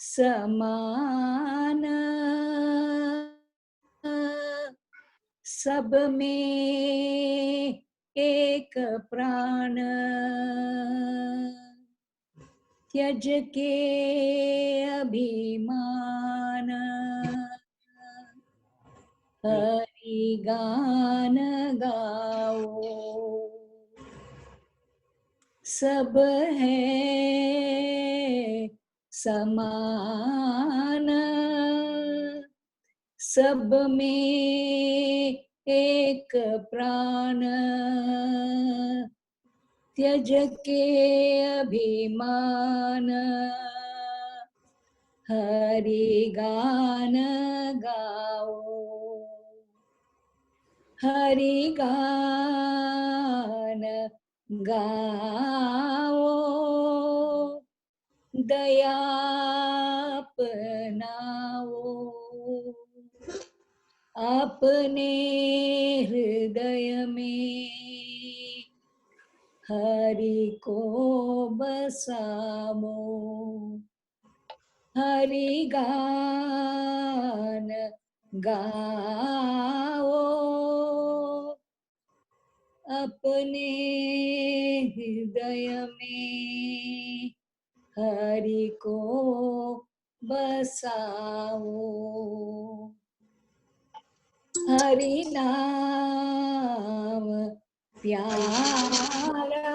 समान, सब में एक प्राण, त्यज के अभिमान, हरि गान गाओ। सब है समान, सब में एक प्राण, त्यज के अभिमान, हरि गान गाओ। हरि गान गाओ, दया अपनाओ, अपने हृदय में हरि को बसाओ। हरि गान गाओ, अपने हृदय में हरि को बसाओ। हरि नाम प्यारा,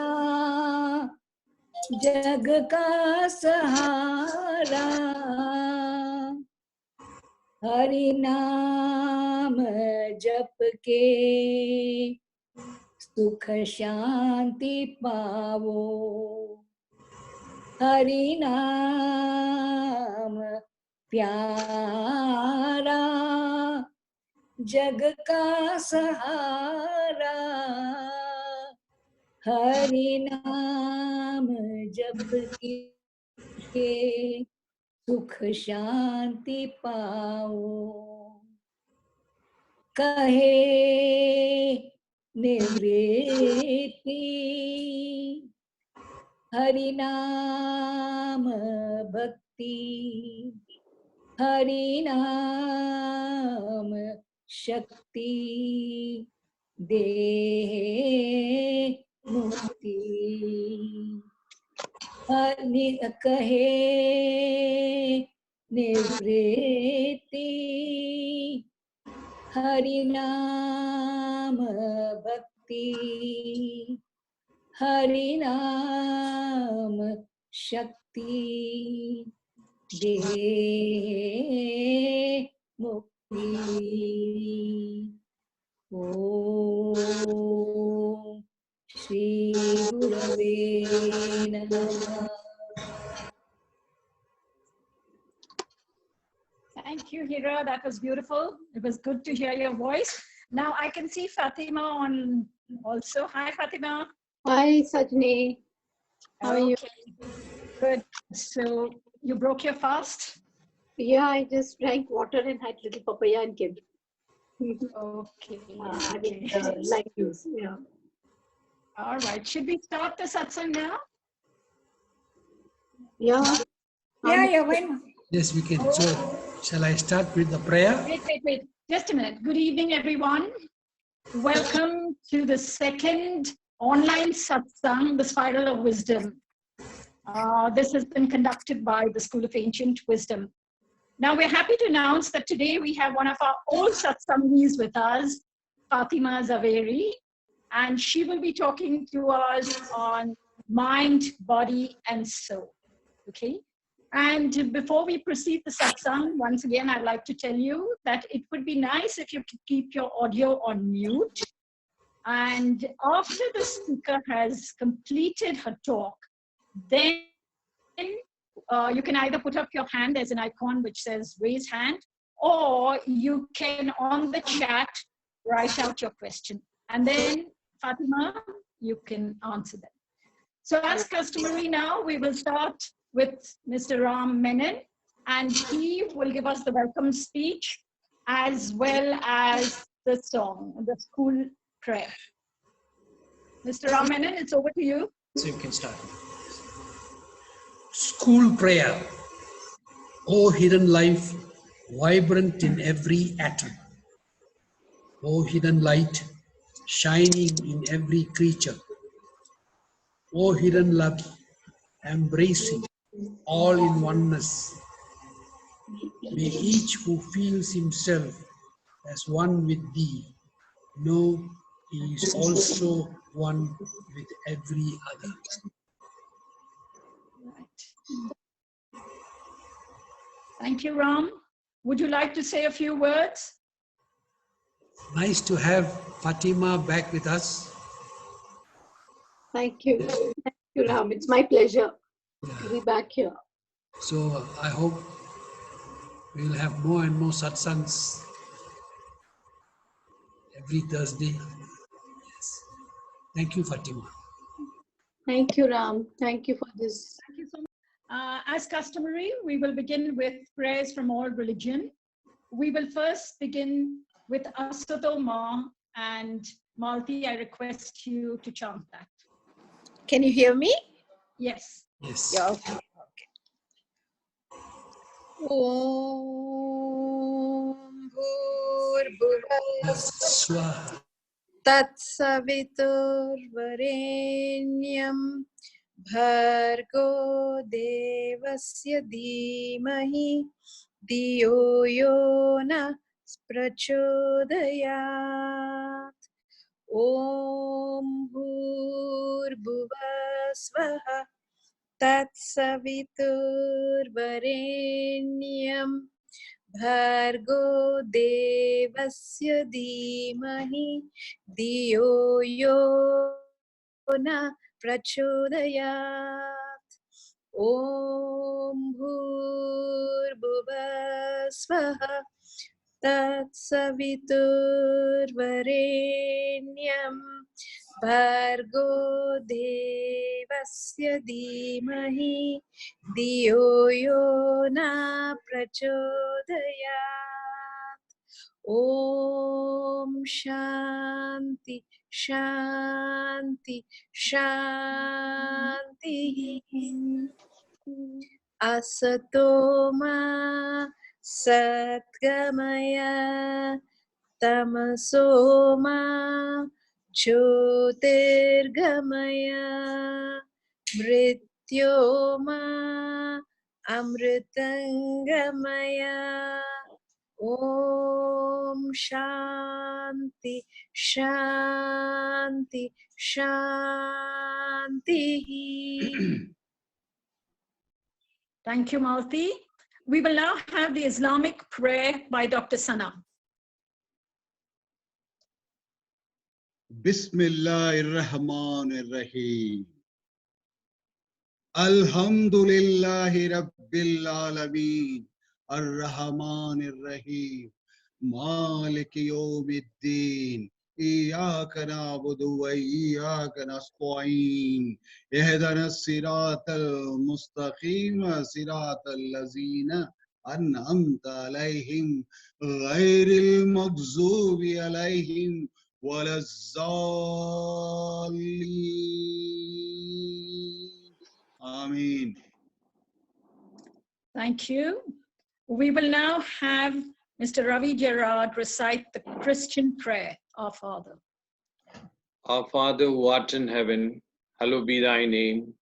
जग का सहारा। हरि नाम जप के सुख शांति पावो। हरि नाम प्यारा, जग का सहारा। हरि नाम जप के सुख शांति पाओ। कहे निवृत्ति हरि नाम भक्ति, हरि नाम शक्ति देह मुक्ति। कहे निवृत्ति हरि नाम भक्ति, हरि नाम शक्ति देह मुक्ति। ओम श्री गुरवे नमः। Thank you, Hira. That was beautiful. It was good to hear your voice. Now I can see Fatima on also. Hi, Fatima. Hi, Sajani. How are you? Good. So you broke your fast? Yeah, I just drank water and had little papaya and came. Okay. Lime juice. Yeah. All right. Should we start the satsang now? Yeah. Why not? Yes, we can. So, shall I start with the prayer? Wait. Just a minute. Good evening, everyone. Welcome to the second online satsang, the Spiral of Wisdom. This has been conducted by the School of Ancient Wisdom. Now, we're happy to announce that today we have one of our old satsangees with us, Fatima Zavery, and she will be talking to us on mind, body, and soul. Okay? And before we proceed the satsang, once again, I'd like to tell you that it would be nice if you could keep your audio on mute. And after the speaker has completed her talk, then you can either put up your hand, there's an icon which says raise hand, or you can on the chat write out your question. And then Fatima, you can answer them. So as customary now, we will start with Mr. Ram Menon, and he will give us the welcome speech as well as the song, the school prayer. Mr. Ram Menon, it's over to you. So you can start. School prayer. O hidden life, vibrant in every atom. O hidden light, shining in every creature. O hidden love, embracing all in oneness. May each who feels himself as one with thee know he is also one with every other. Right. Thank you, Ram. Would you like to say a few words? Nice to have Fatima back with us. Thank you. Thank you, Ram. It's my pleasure to be back here. So I hope we will have more and more satsangs every Thursday. Yes. Thank you, Fatima. Thank you, Ram. Thank you for this. Thank you so much. As customary, we will begin with prayers from all religion. We will first begin with Asato Ma, and Malti, I request you to chant that. Can you hear me? Yes. Yes. Yeah, okay. Om Bhurбhuvah Swaha. Tatsaviturvarenyam Bhargo Devasya Dhimahi Dhiyo Yona Prachodayat. Om Bhurбhuvah Swaha Tatsaviturvarenyam Bhargo Devasya Dhimahi Dhiyo Yona Prachodayat. Om Bhurбhuvah Swaha Tatsaviturvarenyam Bhargo Devasya Dhimahi Dhiyo Yona Prachodayat. Om Shanti Shanti Shanti. Asato Ma Satgamaya Tamaso Ma Jyotirgamaya Mrityoma Amritangamaya. Om Shanti Shanti Shanti. Thank you, Malti. We will now have the Islamic prayer by Dr. Sana. Bismillahirrahmanirrahim. Alhamdulillahi Rabbil Alameen. Ar-Rahmanir-Rahim. Maliki Yawmiddin. إياك نعبد وإياك نستعين اهدنا الصراط المستقيم صراط الذين أنعمت عليهم غير المغضوب عليهم ولا الضالين آمين. Thank you. We will now have Mr. Ravi Gerard recite the Christian prayer, Our Father. Our Father who art in heaven, hallowed be thy name.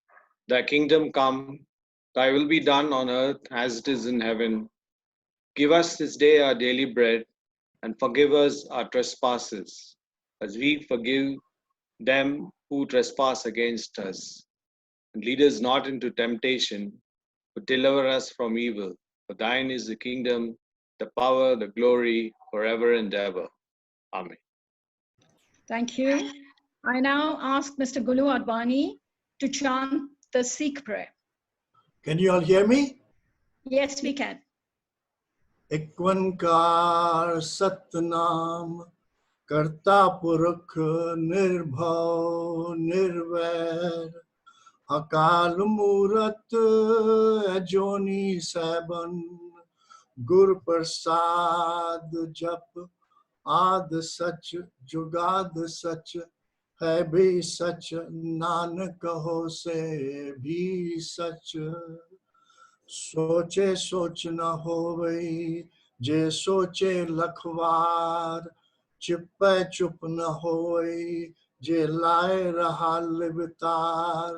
Thy kingdom come, thy will be done on earth as it is in heaven. Give us this day our daily bread, and forgive us our trespasses, as we forgive them who trespass against us. And lead us not into temptation, but deliver us from evil. For thine is the kingdom, the power, the glory, forever and ever. Amen. Thank you. I now ask Mr. Gulu Advani to chant the Sikh prayer. Can you all hear me? Yes, we can. एक ओंकार सतनाम करता पुरख निर्भव निर्वैर अकाल मूरत अजोनी seven गुर प्रसाद जप आद सच जुगाद सच है भी सच, नानक हो से भी सच। सोचे सोच न होवई, जे सोचे लखवार। चुप चुप न होई, जे लाए रहा लिवतार।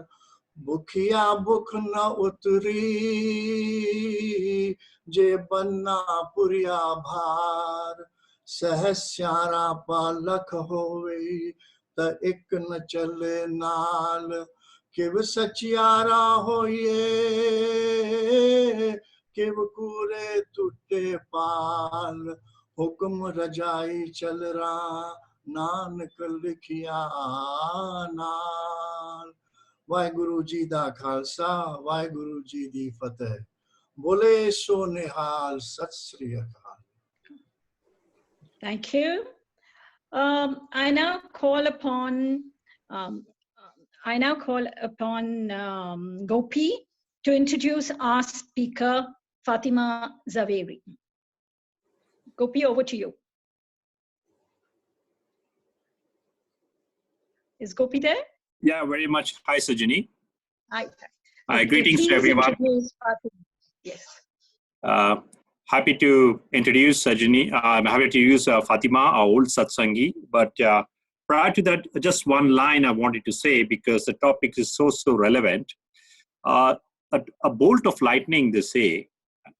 भुखिया भुख न उतरी, जे बन्ना पुरिया भार। सहस्यारा पालख होवे, त एक न चले नाल। किव सचियारा होइए, किव कूरे टूटे पाल। हुक्म रजाई चल रहा, नानक लिखिया नाल। वाहिगुरु जी दा खालसा, वाहिगुरु जी दी फतेह। बोले सो निहाल, सत श्री अकाल। Thank you. I now call upon Gopi to introduce our speaker, Fatima Zavery. Gopi, over to you. Is Gopi there? Yeah, very much. Hi, Sajani. Hi. Okay, greetings to please everyone. Introduce Fatima. Yes. Happy to introduce Sajani. I'm happy to use Fatima, our old Sathsangi. But prior to that, just one line I wanted to say because the topic is so relevant. A bolt of lightning, they say,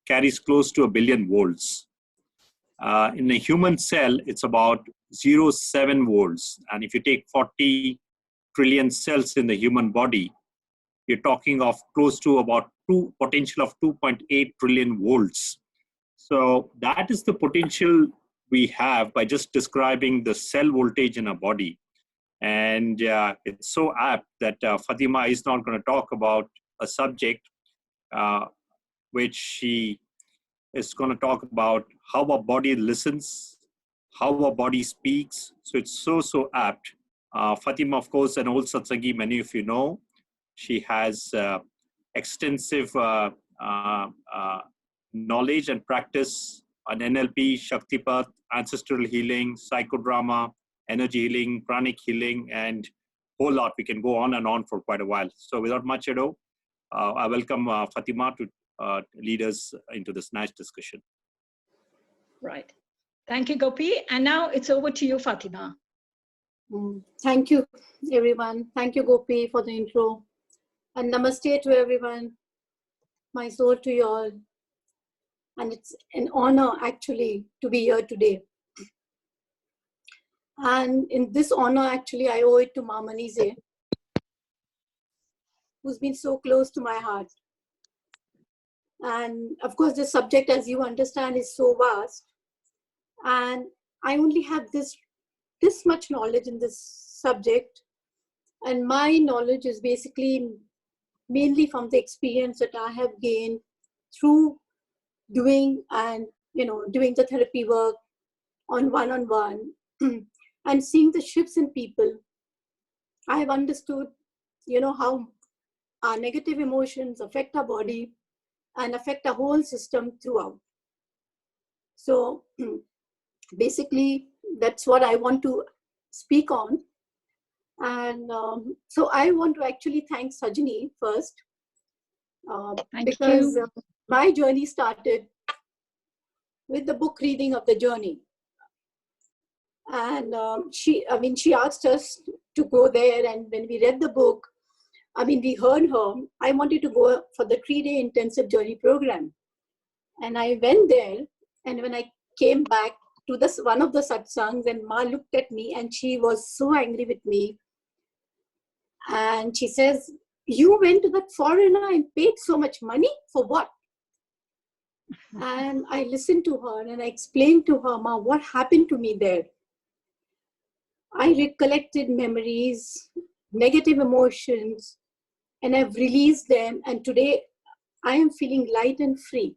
carries close to 1 billion volts. In a human cell, it's about 0.7 volts. And if you take 40 trillion cells in the human body, you're talking of close to about potential of 2.8 trillion volts. So that is the potential we have by just describing the cell voltage in a body. And it's so apt that Fatima is not going to talk about a subject which she is going to talk about how our body listens, how our body speaks. So it's so apt. Fatima, of course, an old Satsangi, many of you know. She has extensive knowledge and practice on NLP, Shaktipat, ancestral healing, psychodrama, energy healing, pranic healing, and whole lot. We can go on and on for quite a while. So without much ado, I welcome Fatima to lead us into this nice discussion. Right. Thank you, Gopi. And now it's over to you, Fatima. Thank you, everyone. Thank you, Gopi, for the intro. And namaste to everyone. My soul to you all. And it's an honor, actually, to be here today. And in this honor, actually, I owe it to Ma Manize, who's been so close to my heart. And of course, the subject, as you understand, is so vast. And I only have this much knowledge in this subject. And my knowledge is basically mainly from the experience that I have gained through doing the therapy work on one-on-one and seeing the shifts in people. I have understood, how our negative emotions affect our body and affect our whole system throughout. So basically, that's what I want to speak on. And so I want to actually thank Sajani first, because my journey started with the book reading of the journey. And she asked us to go there, and when we read the book, we heard her. I wanted to go for the 3-day intensive journey program. And I went there, and when I came back to one of the satsangs, and Ma looked at me and she was so angry with me. And she says, "You went to that foreigner and paid so much money for what?" And I listened to her and I explained to her, "Ma, what happened to me there?" I recollected memories, negative emotions, and I've released them. And today I am feeling light and free.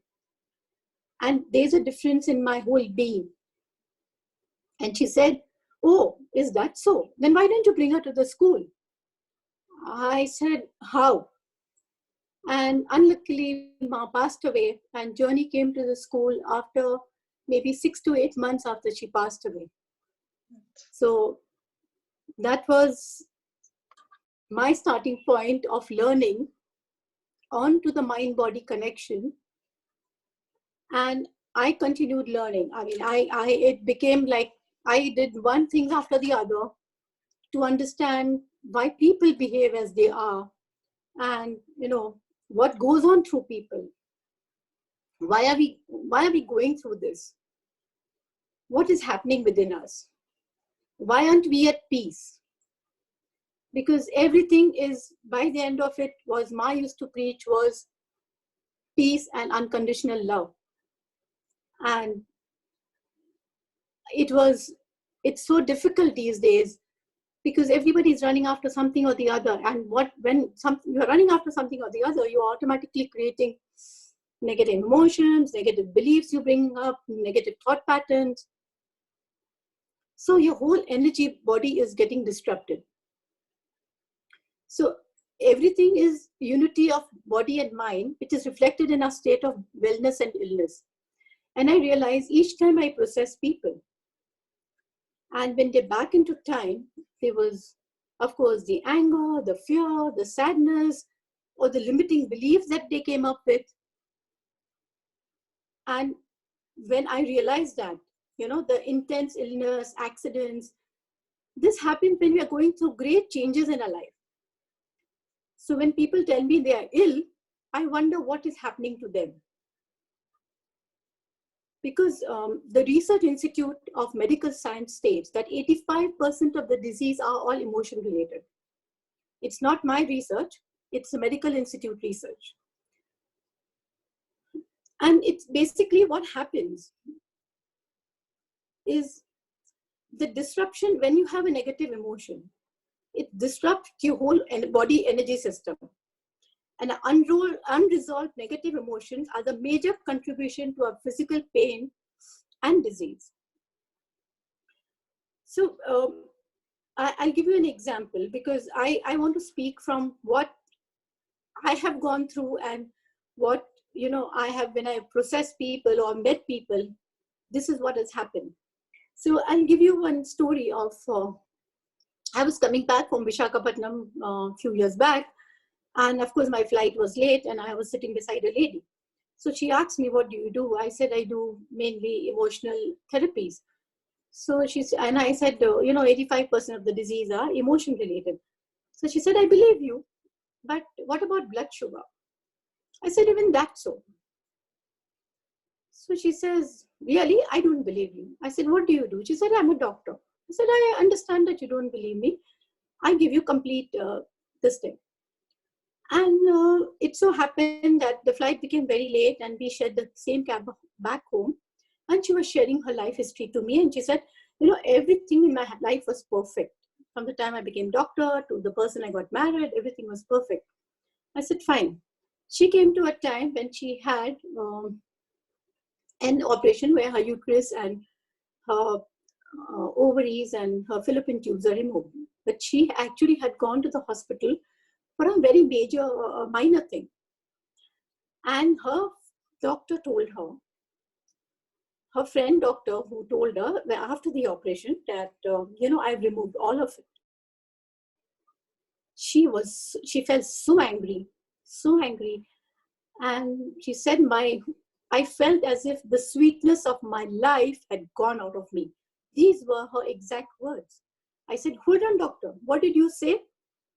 And there's a difference in my whole being. And she said, "Oh, is that so? Then why don't you bring her to the school?" I said, "How?" And unluckily, Ma passed away, and Journey came to the school after maybe 6 to 8 months after she passed away. So that was my starting point of learning onto the mind-body connection. And I continued learning. I mean, it became like I did one thing after the other to understand why people behave as they are, and what goes on through people. Why are we going through this? What is happening within us? Why aren't we at peace? Because everything is, by the end of it, was Ma used to preach was peace and unconditional love. And it's so difficult these days because everybody is running after something or the other. And when you're running after something or the other, you're automatically creating negative emotions, negative beliefs you bring up, negative thought patterns. So your whole energy body is getting disrupted. So everything is unity of body and mind, which is reflected in our state of wellness and illness. And I realize each time I process people, and when they're back into time, there was, of course, the anger, the fear, the sadness, or the limiting beliefs that they came up with. And when I realized that, the intense illness, accidents, this happens when we are going through great changes in our life. So when people tell me they are ill, I wonder what is happening to them. Because the Research Institute of Medical Science states that 85% of the disease are all emotion related. It's not my research, it's a medical institute research. And it's basically what happens is the disruption when you have a negative emotion. It disrupts your whole body energy system. And unresolved negative emotions are the major contribution to our physical pain and disease. So I'll give you an example because I want to speak from what I have gone through and what I have when I process people or met people. This is what has happened. So I'll give you one story of I was coming back from Visakhapatnam a few years back, and of course my flight was late and I was sitting beside a lady. So she asked me, what do you do? I said, I do mainly emotional therapies. So I said, 85% of the disease are emotion related. So she said, I believe you, but what about blood sugar? I said, even that so. So she says, really? I don't believe you. I said, what do you do? She said, I'm a doctor. I said, I understand that you don't believe me. I give you complete this thing. And it so happened that the flight became very late and we shared the same cab back home. And she was sharing her life history to me. And she said, everything in my life was perfect. From the time I became doctor to the person I got married, everything was perfect. I said, fine. She came to a time when she had an operation where her uterus and her ovaries and her fallopian tubes are removed. But she actually had gone to the hospital for a very major, minor thing. And her doctor told her, her friend doctor who told her after the operation that, I've removed all of it. She felt so angry. And she said, I felt as if the sweetness of my life had gone out of me. These were her exact words. I said, hold on, doctor, what did you say?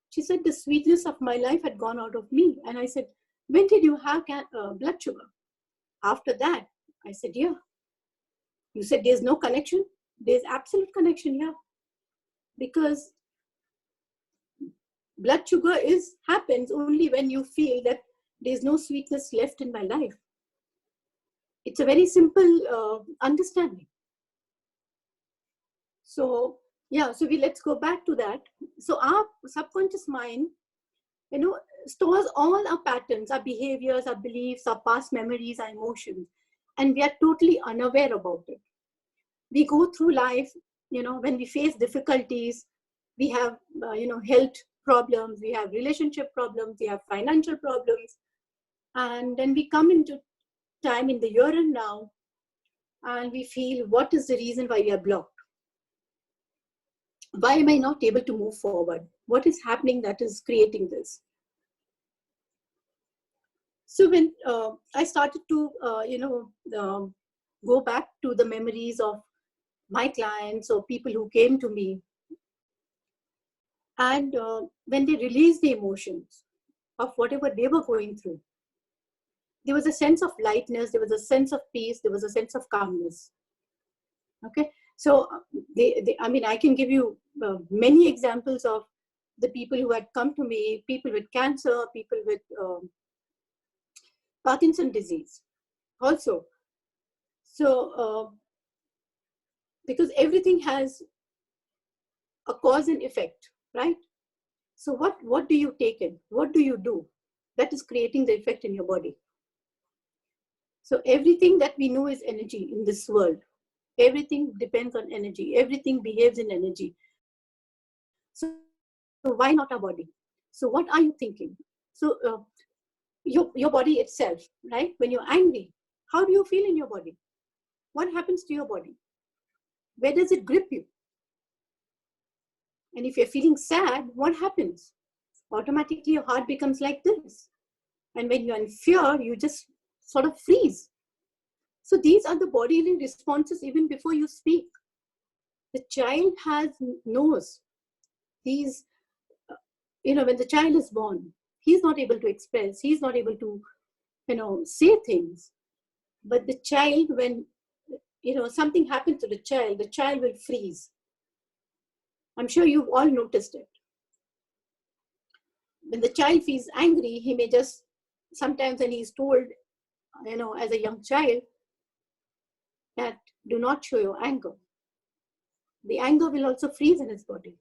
She said, the sweetness of my life had gone out of me. And I said, when did you have blood sugar? After that, I said, yeah. You said there's no connection? There's absolute connection here. Because blood sugar happens only when you feel that there's no sweetness left in my life. It's a very simple understanding. So, yeah, so let's go back to that. So our subconscious mind, stores all our patterns, our behaviors, our beliefs, our past memories, our emotions, and we are totally unaware about it. We go through life, when we face difficulties, we have, health problems, we have relationship problems, we have financial problems, and then we come into time in the here and now, and we feel what is the reason why we are blocked. Why am I not able to move forward? What is happening that is creating this? So when I started to, go back to the memories of my clients or people who came to me, and when they released the emotions of whatever they were going through, there was a sense of lightness, there was a sense of peace, there was a sense of calmness. Okay, so I mean, I can give you many examples of the people who had come to me, people with cancer, people with Parkinson's disease also. So because everything has a cause and effect, right? So what do you take in? What do you do? That is creating the effect in your body. So everything that we know is energy in this world. Everything depends on energy. Everything behaves in energy. So why not our body? So what are you thinking? So your body itself, right? When you're angry, how do you feel in your body? What happens to your body? Where does it grip you? And if you're feeling sad, what happens? Automatically your heart becomes like this. And when you're in fear, you just sort of freeze. So these are the bodily responses even before you speak. The child knows these, when the child is born, he's not able to express, he's not able to, say things. But the child, when, something happens to the child will freeze. I'm sure you've all noticed it. When the child feels angry, he may just, sometimes when he's told, as a young child, that do not show your anger, the anger will also freeze in his body.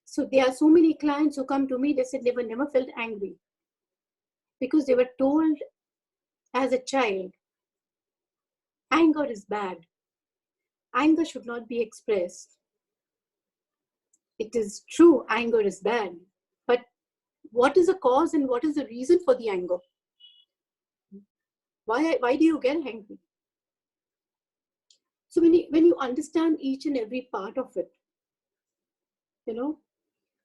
So there are so many clients who come to me, they said they were never felt angry because they were told as a child, anger is bad. Anger should not be expressed. It is true, anger is bad. But what is the cause and what is the reason for the anger? Why do you get angry? So when you understand each and every part of it,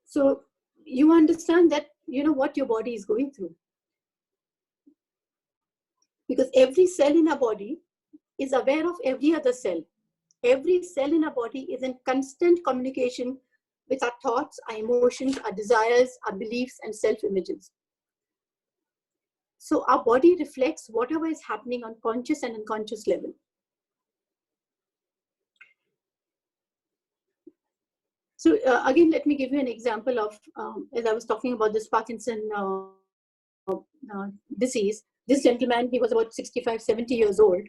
so you understand that, what your body is going through. Because every cell in our body is aware of every other cell. Every cell in our body is in constant communication with our thoughts, our emotions, our desires, our beliefs, and self-images. So our body reflects whatever is happening on conscious and unconscious level. So again, let me give you an example of, as I was talking about this Parkinson disease, this gentleman, he was about 65, 70 years old.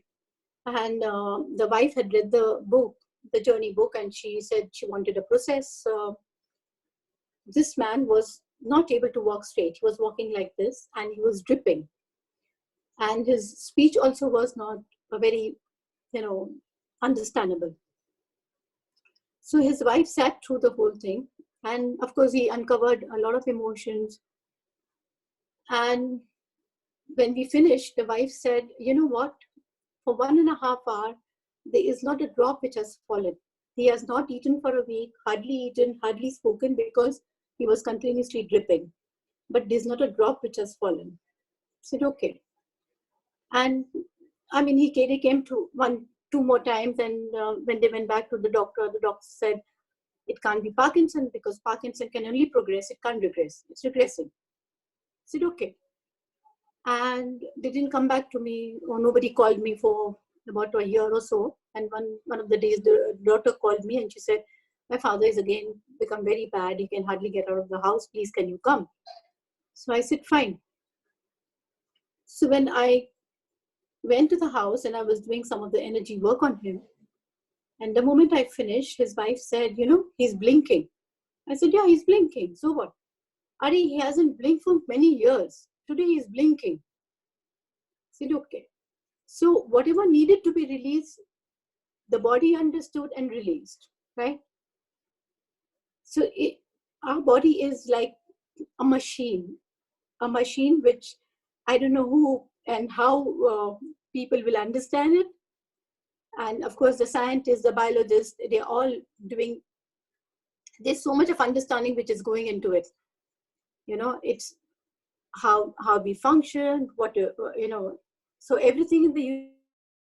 And the wife had read the book, the journey book, and she said she wanted a process. This man was not able to walk straight. He was walking like this and he was dripping. And his speech also was not a very, understandable. So his wife sat through the whole thing. And of course, he uncovered a lot of emotions. And when we finished, the wife said, you know what? For 1.5 hours, there is not a drop which has fallen. He has not eaten for a week, hardly eaten, hardly spoken because he was continuously dripping. But there's not a drop which has fallen. I said, okay. And I mean, he came to 2 more times. And when they went back to the doctor said, it can't be Parkinson because Parkinson can only progress, it can't regress. It's regressing. I said, okay. And they didn't come back to me, or nobody called me for about a year or so. And one of the days, the daughter called me and she said, my father is again become very bad. He can hardly get out of the house. Please, can you come? So I said, fine. So when I went to the house and I was doing some of the energy work on him, and the moment I finished, his wife said, he's blinking. I said, yeah, he's blinking. So what? Ari, he hasn't blinked for many years. Today he's blinking. I said, okay. So whatever needed to be released, the body understood and released, right? So our body is like a machine which I don't know who and how people will understand it. And of course, the scientists, the biologists, they're all doing there's so much of understanding which is going into it. It's how we function, what so everything in the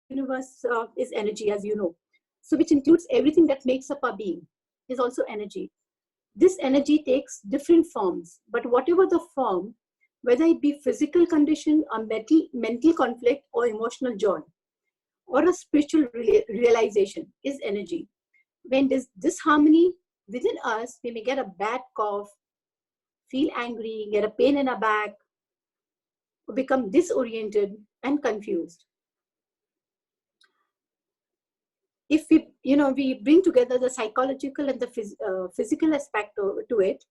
universe is energy, as you know. So which includes everything that makes up our being is also energy. This energy takes different forms, but whatever the form, whether it be physical condition, or mental conflict, or emotional joy, or a spiritual realization, is energy. When there's disharmony within us, we may get a bad cough, feel angry, get a pain in our back, become disoriented and confused. If we bring together the psychological and the physical aspect to it,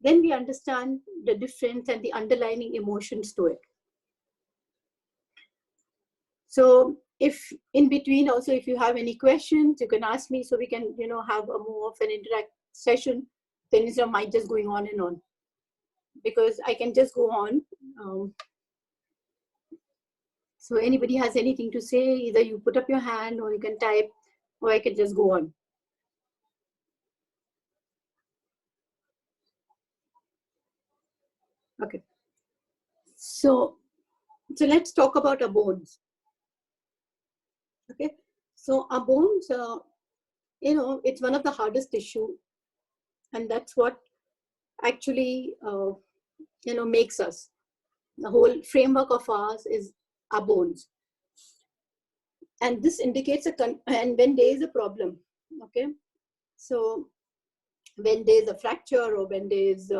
then we understand the difference and the underlying emotions to it. So if in between also, if you have any questions, you can ask me, so we can have a more of an interact session, then instead of my just going on and on, because I can just go on. So anybody has anything to say, either you put up your hand or you can type, or I can just go on. Okay. So let's talk about our bones. Okay. So our bones, it's one of the hardest tissue, and that's what actually, makes us. The whole framework of ours is our bones. And this indicates and when there is a problem, okay? So when there's a fracture, or when there's,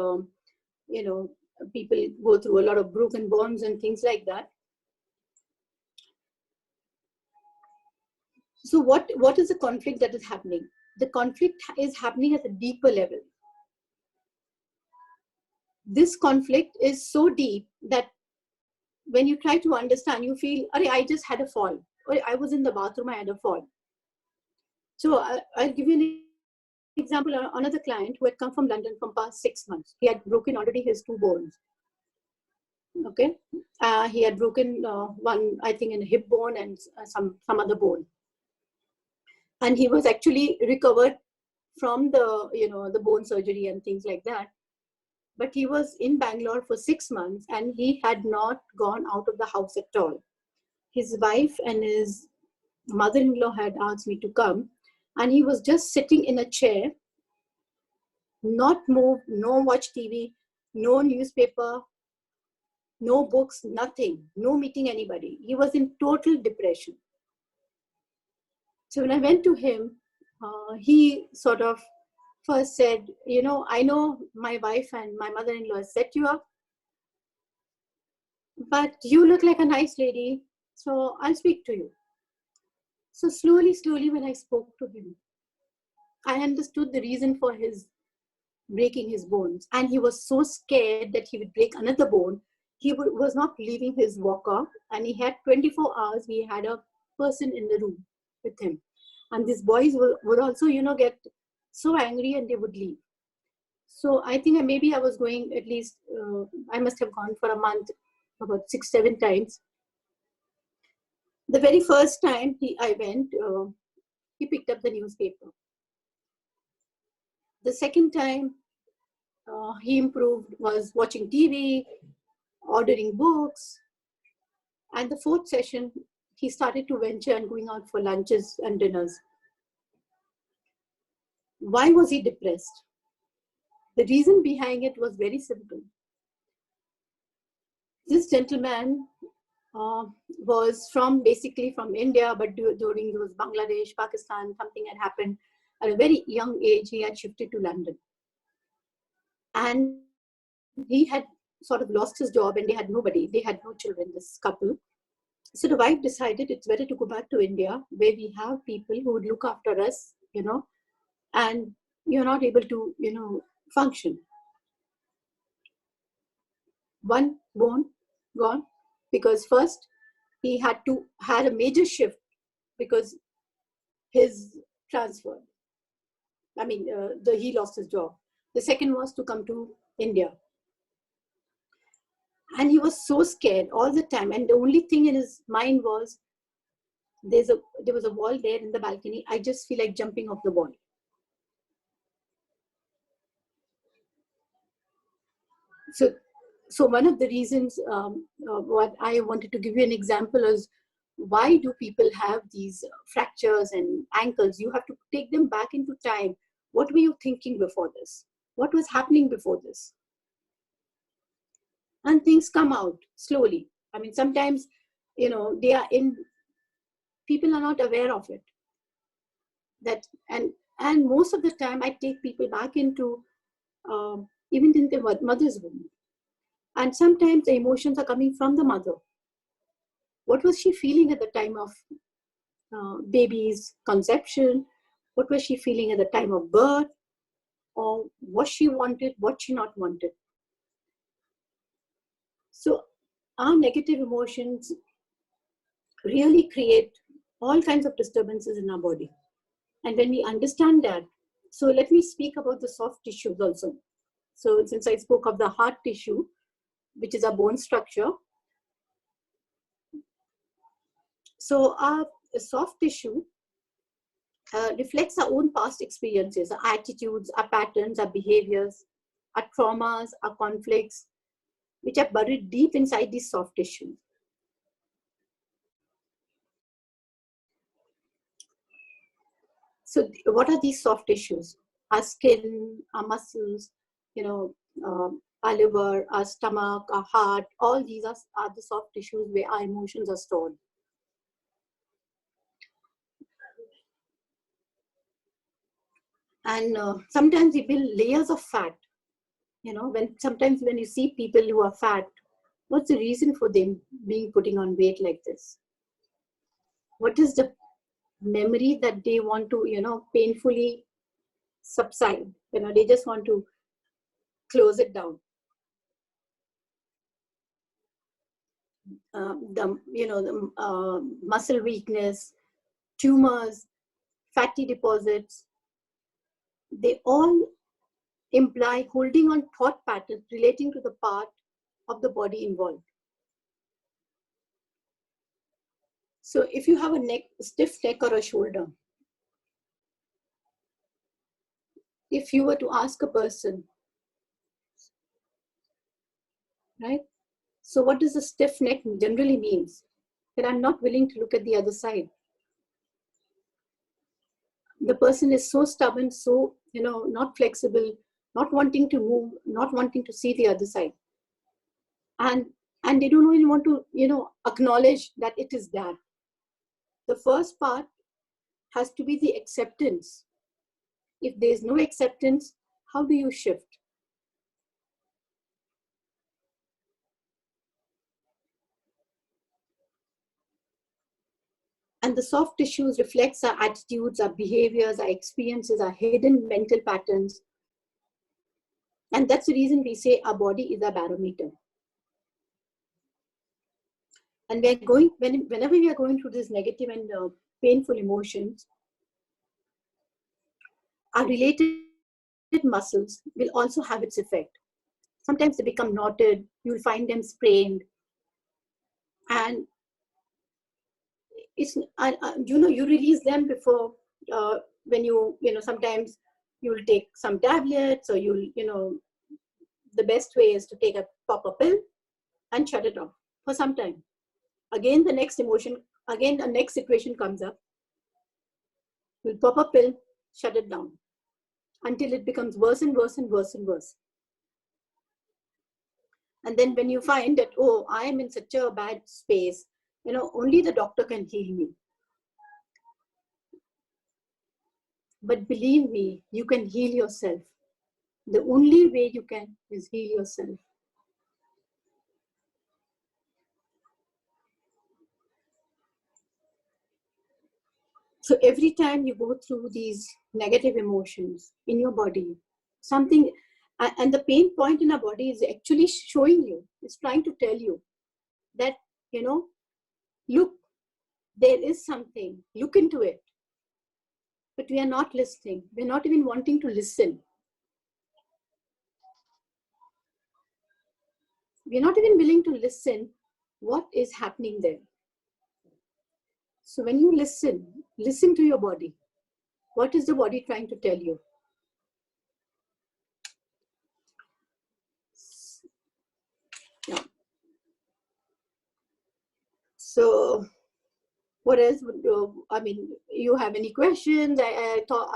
people go through a lot of broken bones and things like that. So what is the conflict that is happening? The conflict is happening at a deeper level. This conflict is so deep that when you try to understand, you feel, I just had a fall, or I was in the bathroom, I had a fall. So I'll give you an example. Another client who had come from London from past 6 months. He had broken already his 2 bones. Okay, he had broken one, I think, in a hip bone and some other bone. And he was actually recovered from the bone surgery and things like that. But he was in Bangalore for 6 months, and he had not gone out of the house at all. His wife and his mother-in-law had asked me to come, and he was just sitting in a chair, not move, no watch TV, no newspaper, no books, nothing, no meeting anybody. He was in total depression. So when I went to him, he sort of first said, I know my wife and my mother-in-law set you up, but you look like a nice lady, so I'll speak to you. So slowly, when I spoke to him, I understood the reason for his breaking his bones. And he was so scared that he would break another bone. He was not leaving his walker, and he had 24 hours. We had a person in the room with him. And these boys would also, get so angry, and they would leave. So I think maybe I was going at least, I must have gone for a month, about 6-7 times. The very first time I went, he picked up the newspaper. The second time he improved was watching TV, ordering books. And the fourth session, he started to venture and going out for lunches and dinners. Why was he depressed? The reason behind it was very simple. This gentleman was basically from India, but during it was Bangladesh, Pakistan, something had happened. At a very young age, he had shifted to London. And he had sort of lost his job, and they had nobody. They had no children, this couple. So the wife decided it's better to go back to India, where we have people who would look after us, and you're not able to, function. One bone gone, because first he had a major shift because his transfer. I mean, he lost his job. The second was to come to India. And he was so scared all the time. And the only thing in his mind was, there was a wall there in the balcony. I just feel like jumping off the wall. So one of the reasons what I wanted to give you an example is, why do people have these fractures and ankles? You have to take them back into time. What were you thinking before this? What was happening before this? And things come out slowly. I mean, sometimes, they are people are not aware of it. And most of the time I take people back into even in the mother's womb. And sometimes the emotions are coming from the mother. What was she feeling at the time of baby's conception? What was she feeling at the time of birth? Or what she wanted, what she not wanted? So our negative emotions really create all kinds of disturbances in our body. And when we understand that, so let me speak about the soft tissues also. So since I spoke of the hard tissue, which is our bone structure, so our soft tissue reflects our own past experiences, our attitudes, our patterns, our behaviors, our traumas, our conflicts, which are buried deep inside these soft tissues. So what are these soft tissues? Our skin, our muscles, our liver, our stomach, our heart, all these are the soft tissues where our emotions are stored. And sometimes we build layers of fat. Sometimes when you see people who are fat, what's the reason for them putting on weight like this? What is the memory that they want to, painfully subside? They just want to close it down. The muscle weakness, tumors, fatty deposits, they all imply holding on thought patterns relating to the part of the body involved. So if you have a stiff neck or a shoulder, if you were to ask a person, right? So what does a stiff neck generally means? That I'm not willing to look at the other side. The person is so stubborn, so, not flexible, not wanting to move, not wanting to see the other side. And they don't even want to, acknowledge that it is that. The first part has to be the acceptance. If there's no acceptance, how do you shift? And the soft tissues reflects our attitudes, our behaviors, our experiences, our hidden mental patterns. And that's the reason we say our body is a barometer. And whenever we are going through this negative and painful emotions, our related muscles will also have its effect. Sometimes they become knotted, you'll find them sprained. And it's, you release them before, when sometimes you'll take some tablets, or the best way is to take a pop-up pill and shut it off for some time. Again, the next situation comes up. You'll pop a pill, shut it down until it becomes worse and worse and worse and worse. And then when you find that, oh, I am in such a bad space, only the doctor can heal me. But believe me, you can heal yourself. The only way you can is heal yourself. So every time you go through these negative emotions in your body, something, and the pain point in our body is actually showing you, it's trying to tell you that, look, there is something, look into it. But we are not listening. We're not even wanting to listen. We're not even willing to listen what is happening there. So when you listen to your body. What is the body trying to tell you? What else? I mean, you have any questions? I thought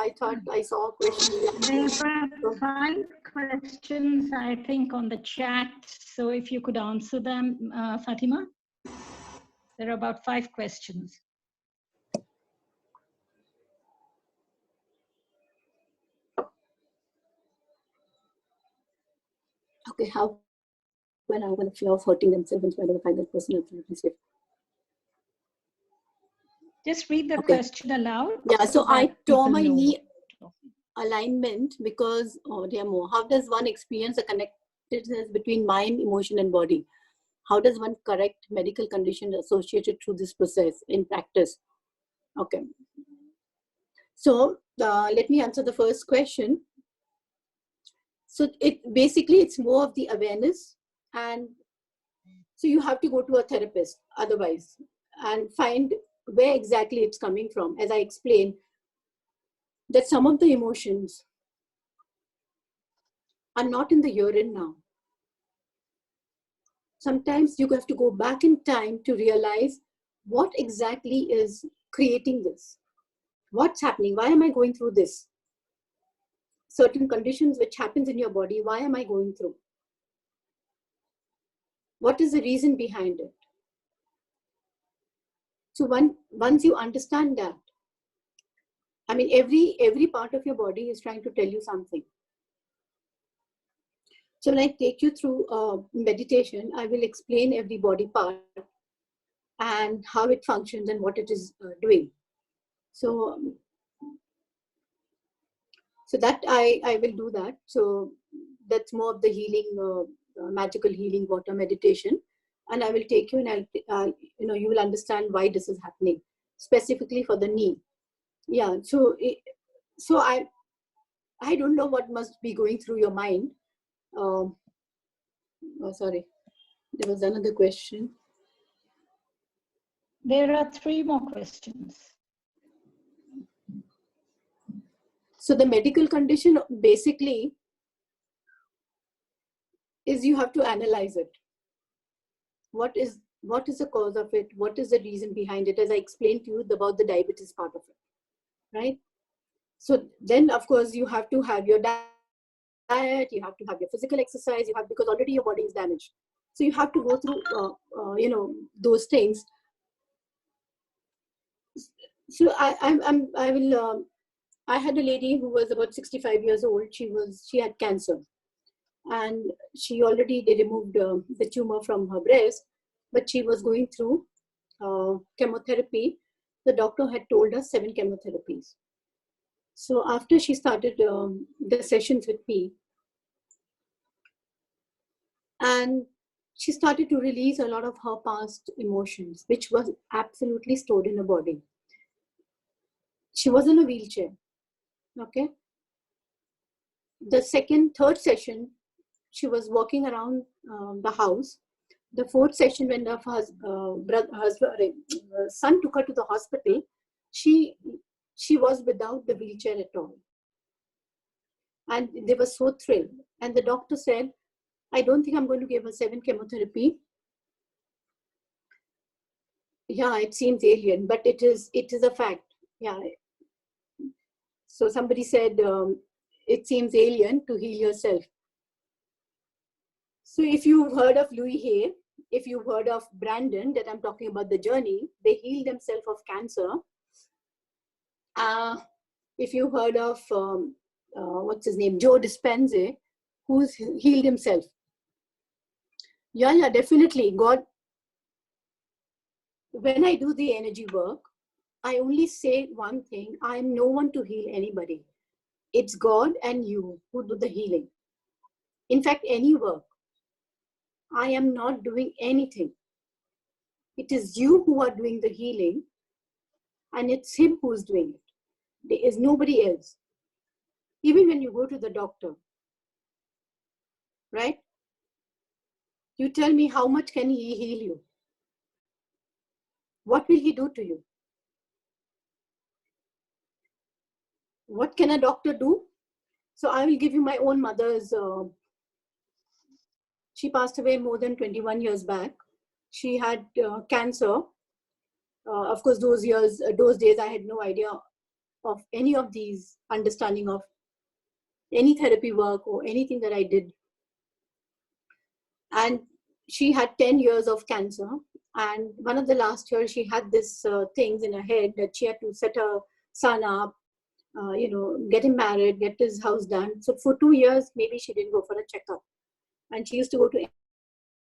I saw a question. There were 5 questions, I think, on the chat. So if you could answer them, Fatima. There are about 5 questions. Okay, how when I'm going to fear of hurting themselves in spite of the fact that person absolutely safe. Just read the Okay. question aloud. Yeah, so I that tore people my know. knee alignment because, oh dear mo, how does one experience a connectedness between mind, emotion, and body? How does one correct medical conditions associated through this process in practice? Okay. So let me answer the first question. So it's more of the awareness, and so you have to go to a therapist otherwise and find where exactly it's coming from. As I explained, that some of the emotions are not in the here and now. Sometimes you have to go back in time to realize what exactly is creating this. What's happening? Why am I going through this? Certain conditions which happens in your body, why am I going through? What is the reason behind it? So once you understand that, I mean, every part of your body is trying to tell you something. So when I take you through meditation, I will explain every body part and how it functions and what it is doing. So that I will do that. So that's more of the healing, magical healing water meditation. And I will take you and you will understand why this is happening, specifically for the knee. Yeah, so I don't know what must be going through your mind. Oh, sorry, there was another question. There are 3 more questions. So the medical condition basically is you have to analyze it. What is the cause of it? What is the reason behind it? As I explained to you about the diabetes part of it, right? So then, of course, you have to have your diet, you have to have your physical exercise, because already your body is damaged. So you have to go through, those things. So I had a lady who was about 65 years old. She had cancer, and she already removed the tumor from her breast, but she was going through chemotherapy. The doctor had told her 7 chemotherapies. So after she started the sessions with me, and she started to release a lot of her past emotions, which was absolutely stored in her body. She was in a wheelchair. Okay. The third session, she was walking around the house. The 4th session, when her son took her to the hospital, she was without the wheelchair at all. And they were so thrilled. And the doctor said, I don't think I'm going to give her 7 chemotherapy. Yeah, it seems alien, but it is a fact. Yeah. So somebody said, it seems alien to heal yourself. So if you've heard of Louis Hay, if you've heard of Brandon, that I'm talking about the journey, they healed themselves of cancer. If you heard of, what's his name, Joe Dispenza, who's healed himself. Yeah, definitely. God, when I do the energy work, I only say one thing: I am no one to heal anybody. It's God and you who do the healing. In fact, any work, I am not doing anything. It is you who are doing the healing, and it's him who's doing it. There is nobody else. Even when you go to the doctor, right? You tell me, how much can he heal you? What will he do to you? What can a doctor do? So I will give you my own mother's. She passed away more than 21 years back. She had cancer, Of course, those days, I had no idea of any of these understanding of any therapy work or anything that I did. And she had 10 years of cancer. And one of the last years, she had this things in her head that she had to set her son up, get him married, get his house done. So for 2 years, maybe she didn't go for a checkup. And she used to go to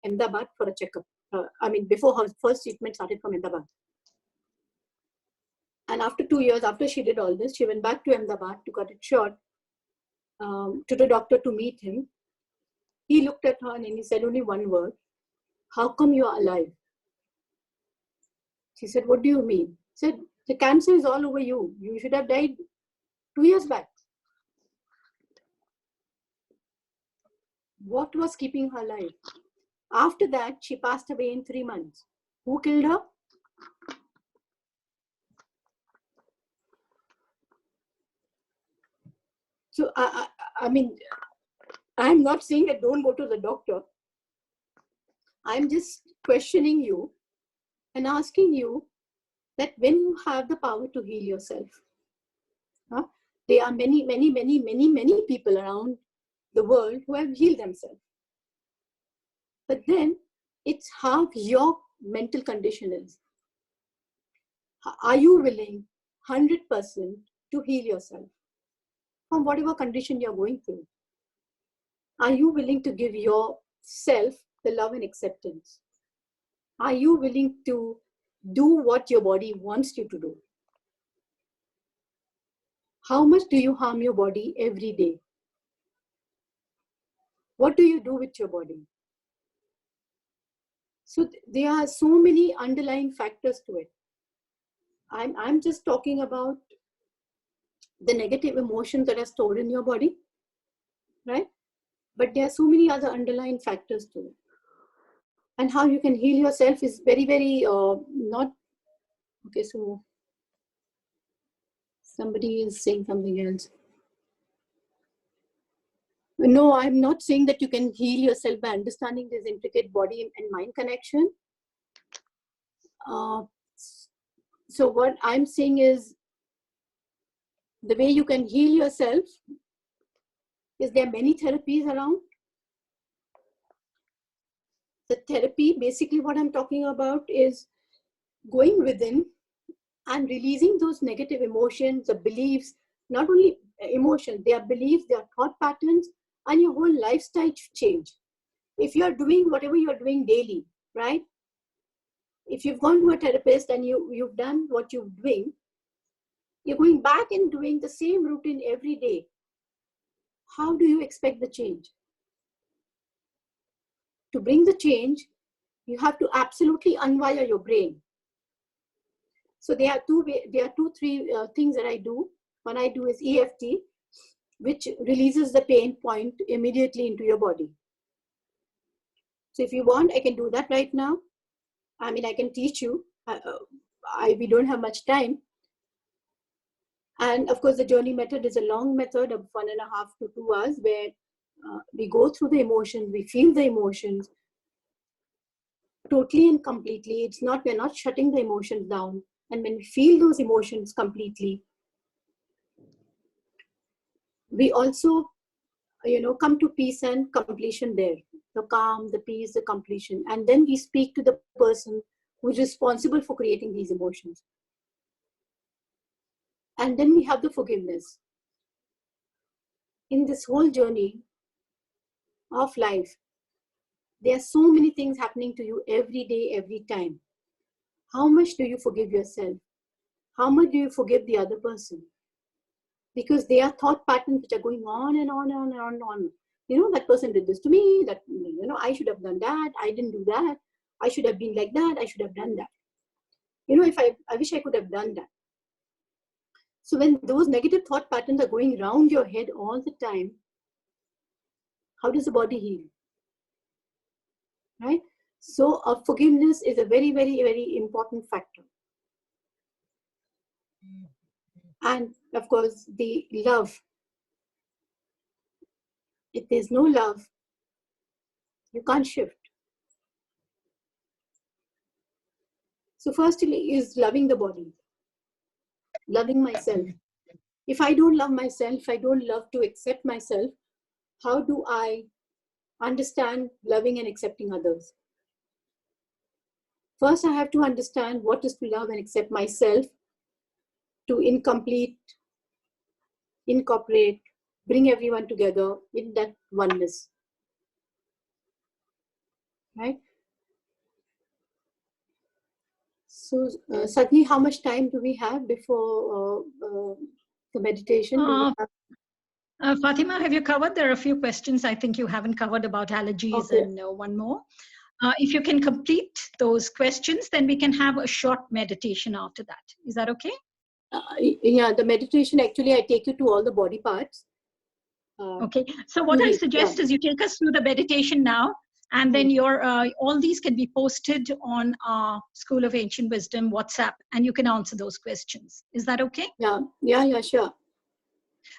Ahmedabad for a checkup. Before her first treatment started from Ahmedabad. And after 2 years, after she did all this, she went back to Ahmedabad to cut it short, to the doctor to meet him. He looked at her and he said only one word, "How come you are alive?" She said, "What do you mean?" He said, "The cancer is all over you. You should have died 2 years back." What was keeping her alive? After that, she passed away in 3 months. Who killed her? So, I'm not saying that don't go to the doctor. I'm just questioning you and asking you that when you have the power to heal yourself, there are many people around the world who have healed themselves. But then it's how your mental condition is. Are you willing 100% to heal yourself from whatever condition you're going through? Are you willing to give yourself the love and acceptance? Are you willing to do what your body wants you to do? How much do you harm your body every day? What do you do with your body? So there are so many underlying factors to it. I'm just talking about the negative emotions that are stored in your body, right? But there are so many other underlying factors to it. And how you can heal yourself is very, very not... Okay, so somebody is saying something else. No, I'm not saying that you can heal yourself by understanding this intricate body and mind connection. So what I'm saying is the way you can heal yourself is there are many therapies around. The therapy, basically what I'm talking about is going within and releasing those negative emotions, the beliefs, not only emotions, they are beliefs, they are thought patterns, and your whole lifestyle change. If you are doing whatever you are doing daily, right? If you've gone to a therapist and you've done what you're doing, you're going back and doing the same routine every day. How do you expect the change? To bring the change, you have to absolutely unwire your brain. So there are three things that I do. One I do is EFT, which releases the pain point immediately into your body. So if you want, I can do that right now. I can teach you. We don't have much time. And of course, the journey method is a long method of 1.5 to 2 hours where we go through the emotions, we feel the emotions totally and completely. We're not shutting the emotions down. And when we feel those emotions completely, we also, come to peace and completion there. The calm, the peace, the completion. And then we speak to the person who's responsible for creating these emotions. And then we have the forgiveness. In this whole journey of life, there are so many things happening to you every day, every time. How much do you forgive yourself? How much do you forgive the other person? Because they are thought patterns which are going on and on and on and on. That person did this to me, that, I should have done that, I didn't do that, I should have been like that, I should have done that. If I wish I could have done that. So when those negative thought patterns are going around your head all the time, how does the body heal? Right? So forgiveness is a very, very, very important factor. And of course, the love. If there's no love, you can't shift. So firstly is loving the body, loving myself. If I don't love myself, I don't love to accept myself, how do I understand loving and accepting others? First, I have to understand what is to love and accept myself, to incorporate, bring everyone together in that oneness. Right? So, Sajani, how much time do we have before the meditation? Do we have? Fatima, have you covered? There are a few questions I think you haven't covered about allergies, Okay. and one more. If you can complete those questions, then we can have a short meditation after that. Is that okay? Yeah, the meditation, actually, I take you to all the body parts. Okay. So what I suggest is you take us through the meditation now, and then your all these can be posted on our School of Ancient Wisdom WhatsApp, and you can answer those questions. Is that okay? Yeah, sure.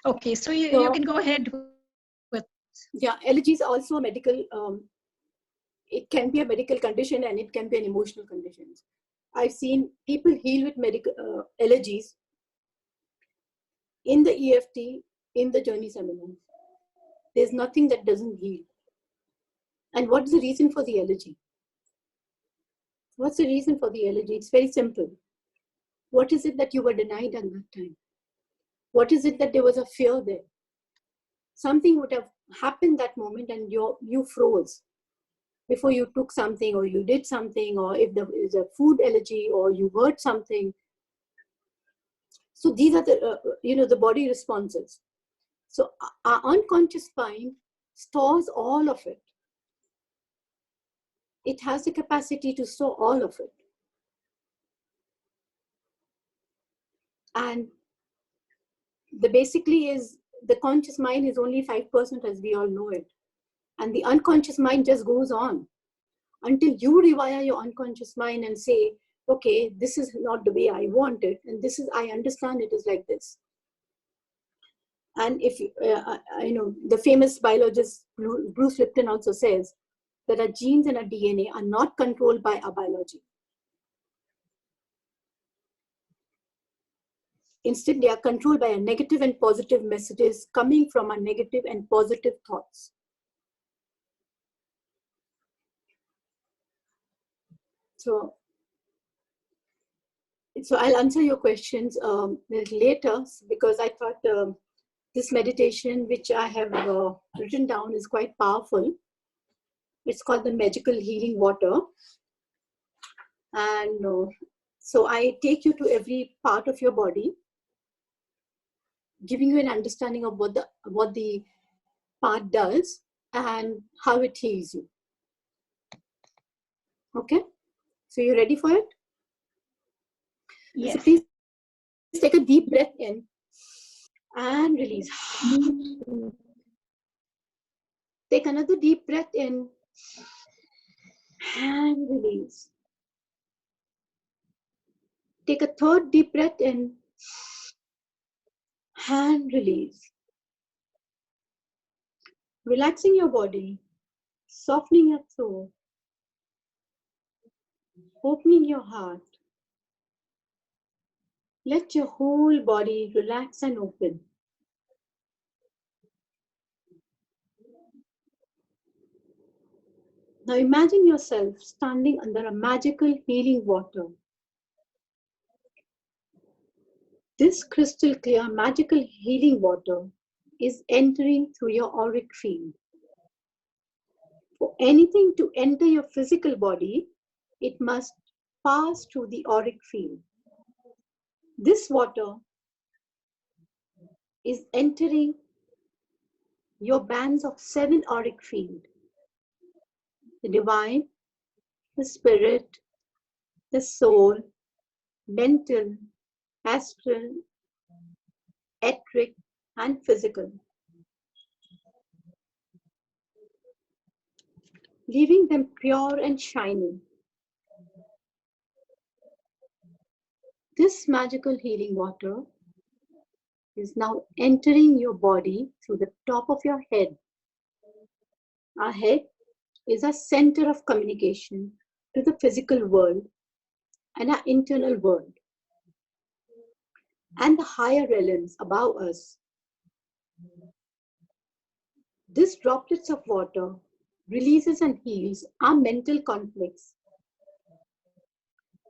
Okay, so you can go ahead with. Yeah, allergy is also a medical, it can be a medical condition and it can be an emotional condition. I've seen people heal with medical allergies in the EFT, in the journey seminars. There's nothing that doesn't heal. And what is the reason for the allergy? What's the reason for the allergy? It's very simple. What is it that you were denied at that time? What is it that there was a fear there? Something would have happened that moment and you froze before you took something or you did something, or if there is a food allergy or you heard something. So these are the, the body responses. So our unconscious mind stores all of it. It has the capacity to store all of it. And basically is the conscious mind is only 5% as we all know it. And the unconscious mind just goes on until you rewire your unconscious mind and say, okay, this is not the way I want it. And this is, I understand it is like this. And if, the famous biologist Bruce Lipton also says that our genes and our DNA are not controlled by our biology. Instead, they are controlled by a negative and positive messages coming from our negative and positive thoughts. So I'll answer your questions later, because I thought this meditation, which I have written down, is quite powerful. It's called the Magical Healing Water. And so I take you to every part of your body, giving you an understanding of what the part does and how it heals you. Okay? So you ready for it? Yes. So please take a deep breath in and release. Take another deep breath in and release. Take a third deep breath in and release. Relaxing your body, softening your throat, opening your heart. Let your whole body relax and open. Now imagine yourself standing under a magical healing water. This crystal clear magical healing water is entering through your auric field. For anything to enter your physical body, it must pass through the auric field. This water is entering your bands of 7 auric field. The divine, the spirit, the soul, mental, astral, etheric, and physical. Leaving them pure and shining. This magical healing water is now entering your body through the top of your head. Our head is a center of communication to the physical world and our internal world, and the higher realms above us. This droplets of water releases and heals our mental conflicts,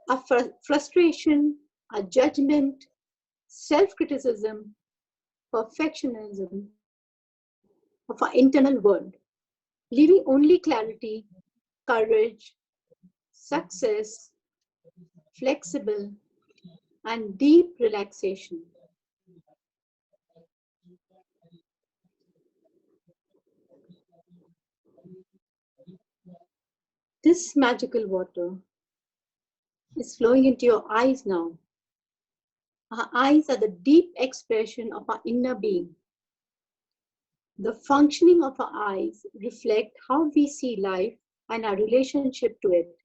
our frustration, our judgment, self-criticism, perfectionism of our internal world, leaving only clarity, courage, success, flexible, and deep relaxation. This magical water is flowing into your eyes now. Our eyes are the deep expression of our inner being. The functioning of our eyes reflect how we see life and our relationship to it.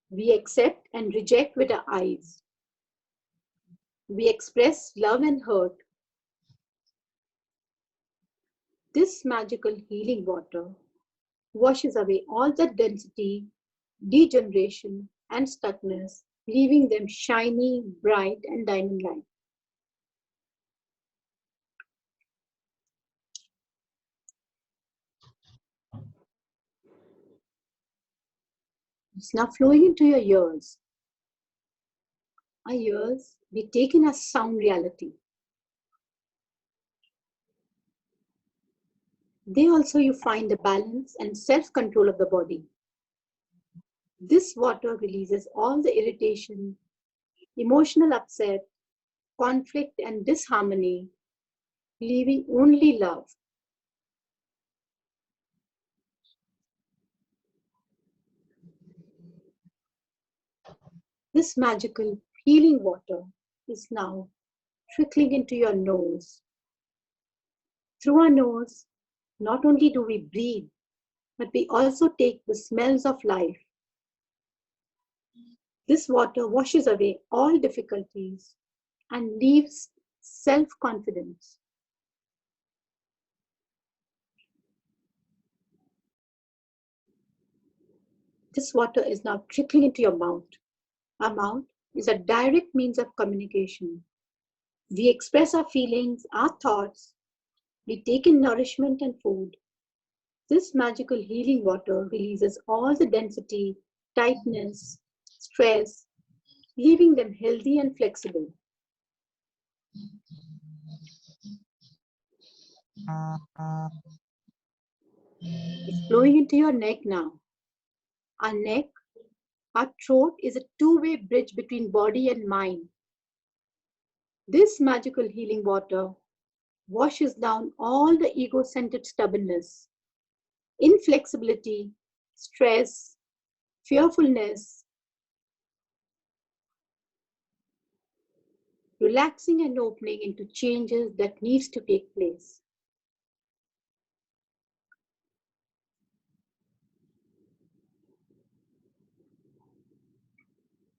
We accept and reject with our eyes. We express love and hurt. This magical healing water washes away all the density, degeneration, and stuckness, leaving them shiny, bright, and diamond-like. It's now flowing into your ears. Our ears, we take in as sound reality. There also you find the balance and self-control of the body. This water releases all the irritation, emotional upset, conflict, and disharmony, leaving only love. This magical healing water is now trickling into your nose. Through our nose, not only do we breathe, but we also take the smells of life. This water washes away all difficulties and leaves self-confidence. This water is now trickling into your mouth. Our mouth is a direct means of communication. We express our feelings, our thoughts. We take in nourishment and food. This magical healing water releases all the density, tightness, stress, leaving them healthy and flexible. It's flowing into your neck now. Our neck, our throat is a two-way bridge between body and mind. This magical healing water washes down all the ego-centered stubbornness, inflexibility, stress, fearfulness, relaxing and opening into changes that needs to take place.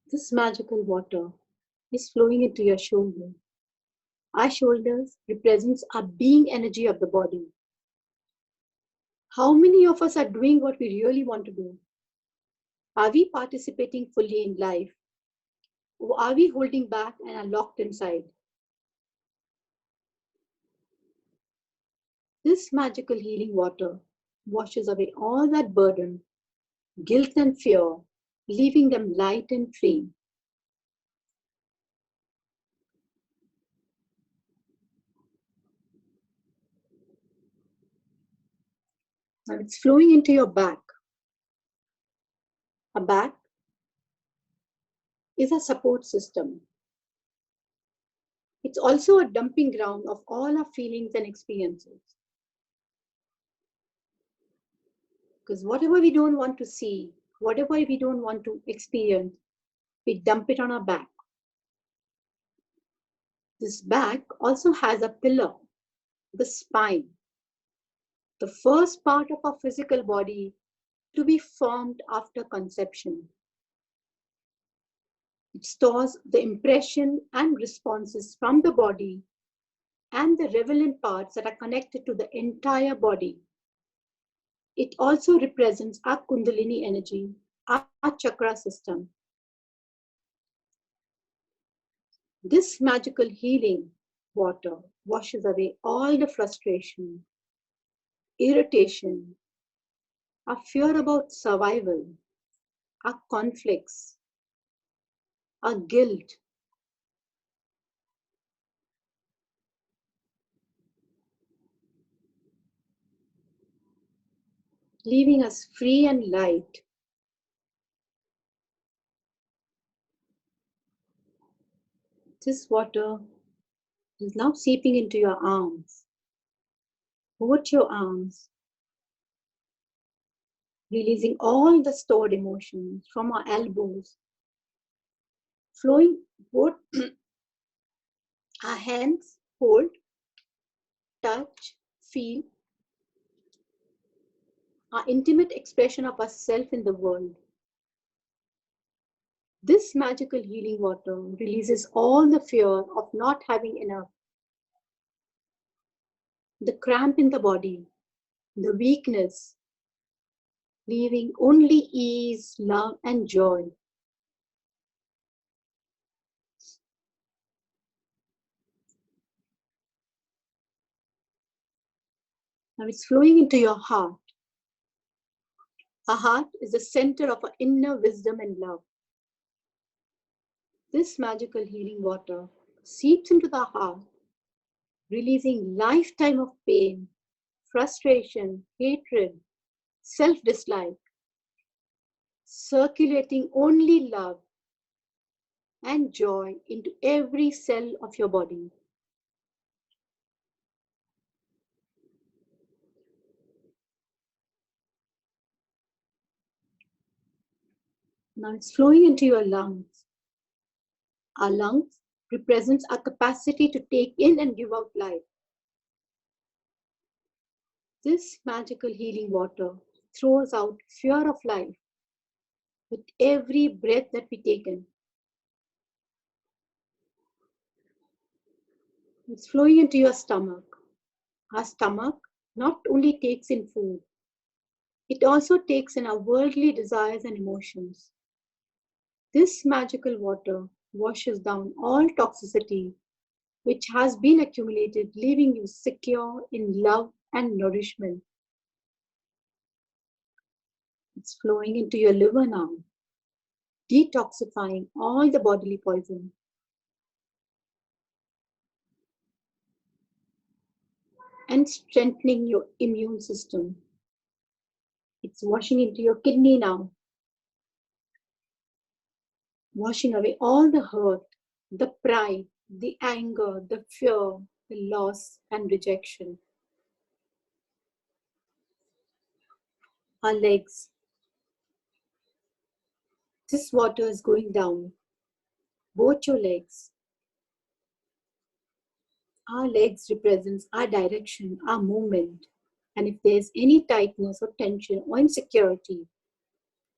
This magical water is flowing into your shoulder. Our shoulders represents our being energy of the body. How many of us are doing what we really want to do? Are we participating fully in life? Or are we holding back and are locked inside? This magical healing water washes away all that burden, guilt and fear, leaving them light and free. Now it's flowing into your back. A back is a support system. It's also a dumping ground of all our feelings and experiences. Because whatever we don't want to see, whatever we don't want to experience, we dump it on our back. This back also has a pillar, the spine, the first part of our physical body to be formed after conception. It stores the impression and responses from the body and the relevant parts that are connected to the entire body. It also represents our Kundalini energy, our chakra system, This magical healing water washes away all the frustration, irritation, our fear about survival, our conflicts, our guilt, leaving us free and light. This water is now seeping into your arms, over to your arms, releasing all the stored emotions from our elbows, flowing both our hands, hold, touch, feel, our intimate expression of ourself in the world. This magical healing water releases all the fear of not having enough, the cramp in the body, the weakness, leaving only ease, love, and joy. Now it's flowing into your heart. Our heart is the center of our inner wisdom and love. This magical healing water seeps into the heart, releasing lifetime of pain, frustration, hatred, self-dislike, circulating only love and joy into every cell of your body. Now it's flowing into your lungs. Our lungs represents our capacity to take in and give out life. This magical healing water throws out fear of life with every breath that we take in. It's flowing into your stomach. Our stomach not only takes in food, it also takes in our worldly desires and emotions. This magical water washes down all toxicity which has been accumulated, leaving you secure in love and nourishment. It's flowing into your liver now, detoxifying all the bodily poison. And strengthening your immune system. It's washing into your kidney now, washing away all the hurt, the pride, the anger, the fear, the loss and rejection. Our legs. This water is going down, both your legs. Our legs represents our direction, our movement. And if there's any tightness or tension or insecurity,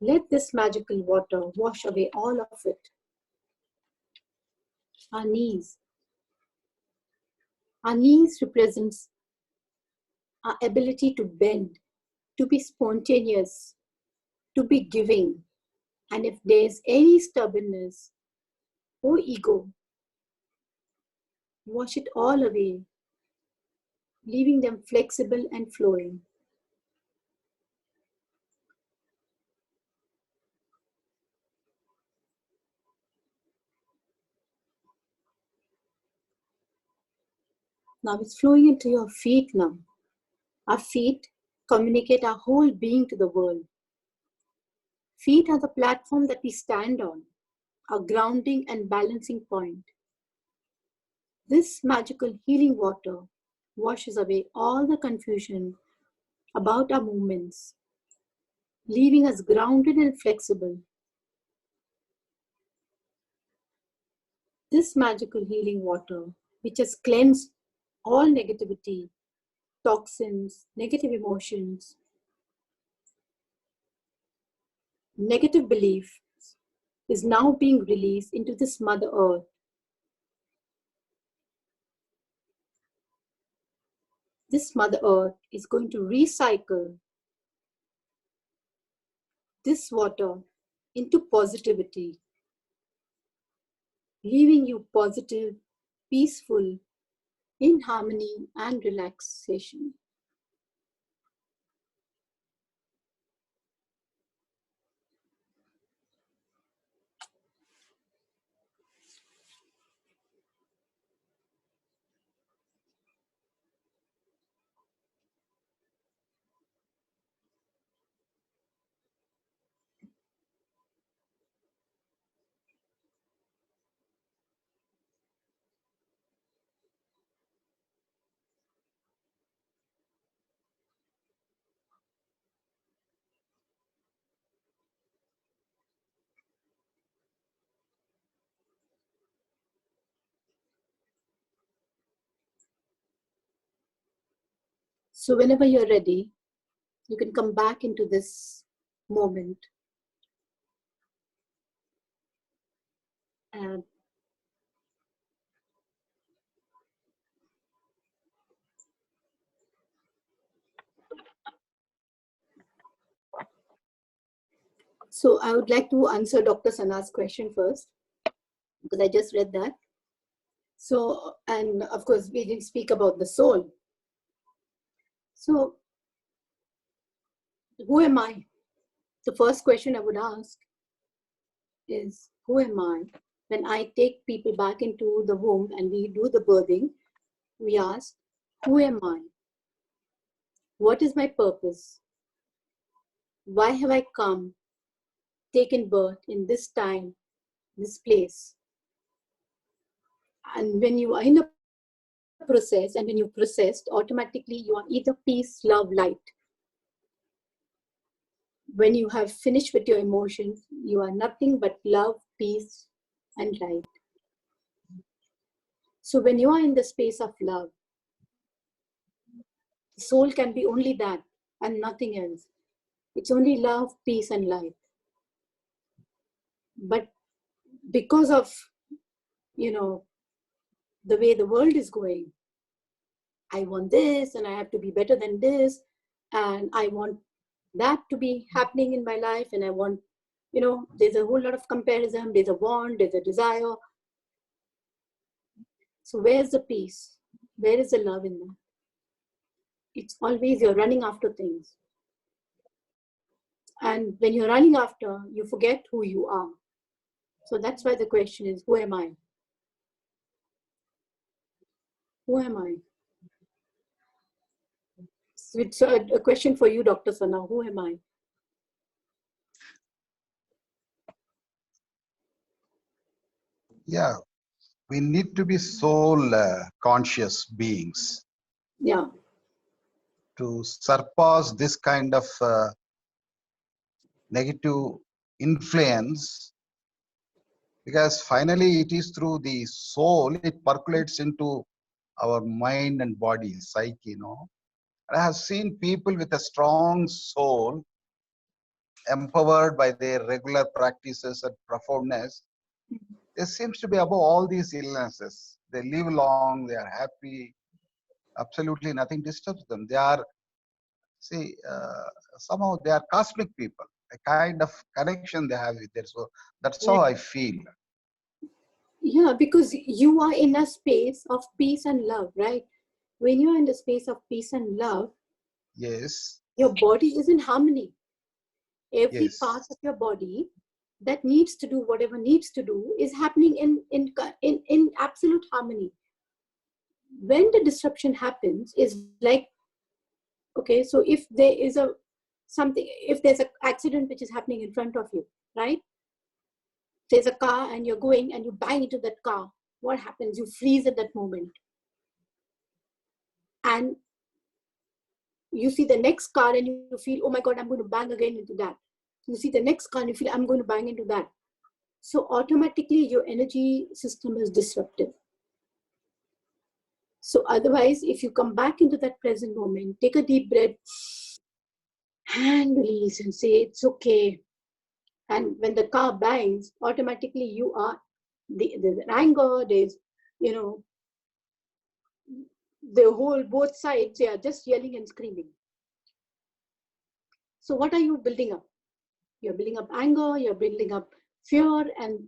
let this magical water wash away all of it. Our knees. Our knees represents our ability to bend, to be spontaneous, to be giving. And if there's any stubbornness or ego, wash it all away, leaving them flexible and flowing. Now it's flowing into your feet now. Our feet communicate our whole being to the world. Feet are the platform that we stand on, our grounding and balancing point. This magical healing water washes away all the confusion about our movements, leaving us grounded and flexible. This magical healing water, which has cleansed all negativity, toxins, negative emotions, negative beliefs, is now being released into this Mother Earth. This Mother Earth is going to recycle this water into positivity. leaving you positive, peaceful, in harmony and relaxation. So whenever you're ready, you can come back into this moment. And so I would like to answer Dr. Sana's question first, because I just read that. So, and of course, we didn't speak about the soul. So, who am I? The first question I would ask is, who am I? When I take people back into the womb and we do the birthing, we ask, who am I? What is my purpose? Why have I come, taken birth in this time, this place? And when you are in a process and when you processed, automatically you are either peace, love, light. When you have finished with your emotions, you are nothing but love, peace, and light. So when you are in the space of love, the soul can be only that and nothing else. It's only love, peace, and light. But because of, the way the world is going, I want this and I have to be better than this, and I want that to be happening in my life, and I want, there's a whole lot of comparison, there's a want, there's a desire. So where's the peace? Where is the love in that? It's always you're running after things. And when you're running after, you forget who you are. So that's why the question is, who am I? Who am I? So it's a question for you, Dr. Sana. Who am I? Yeah, we need to be soul conscious beings Yeah. to surpass this kind of negative influence, because finally it is through the soul it percolates into our mind and body, psyche, And I have seen people with a strong soul, empowered by their regular practices and profoundness. There seems to be above all these illnesses. They live long, they are happy, absolutely nothing disturbs them. They are, somehow they are cosmic people, a kind of connection they have with their soul. That's how I feel. Yeah, because you are in a space of peace and love, right? When you're in the space of peace and love, Yes. your body is in harmony. Every Yes. part of your body that needs to do whatever needs to do is happening in absolute harmony. When the disruption happens, is like, okay, so if there is if there's an accident which is happening in front of you, right? There's a car and you're going and you bang into that car. What happens? You freeze at that moment. And you see the next car and you feel, oh my God, I'm going to bang again into that. You see the next car and you feel, I'm going to bang into that. So automatically your energy system is disrupted. So otherwise, if you come back into that present moment, take a deep breath and release and say, it's okay. And when the car bangs, automatically you are, there's an anger, there's, both sides, they are just yelling and screaming. So what are you building up? You're building up anger, you're building up fear, and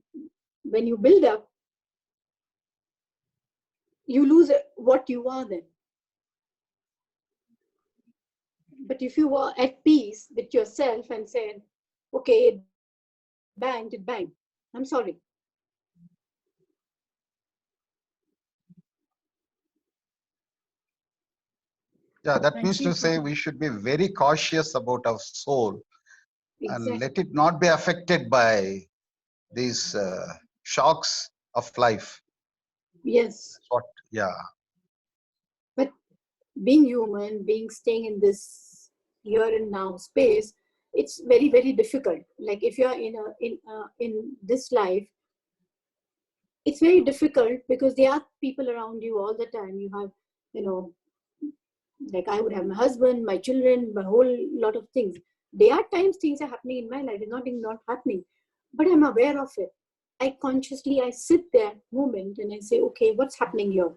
when you build up, you lose what you are then. But if you were at peace with yourself and said, okay, it banged, it banged. I'm sorry. Yeah, that Thank means you to for say we should be very cautious about our soul and let Exactly. it not be affected by these shocks of life. Yes. What? Yeah. But being human, being staying in this here and now space, it's very, very difficult. Like if you're in this life, it's very difficult because there are people around you all the time. You have, you know, like I would have my husband, my children, my whole lot of things. There are times things are happening in my life. It's not happening, but I'm aware of it. I sit there moment and I say, okay, what's happening here?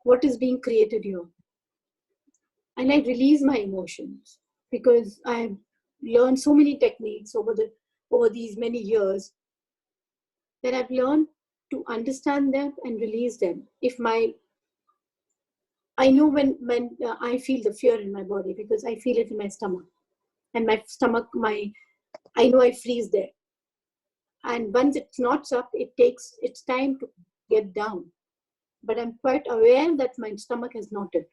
What is being created here? And I release my emotions because I've learned so many techniques over these many years that I've learned to understand them and release them. I know when I feel the fear in my body because I feel it in my stomach, and my stomach, I know I freeze there. And once it knots up, it takes its time to get down. But I'm quite aware that my stomach has knotted.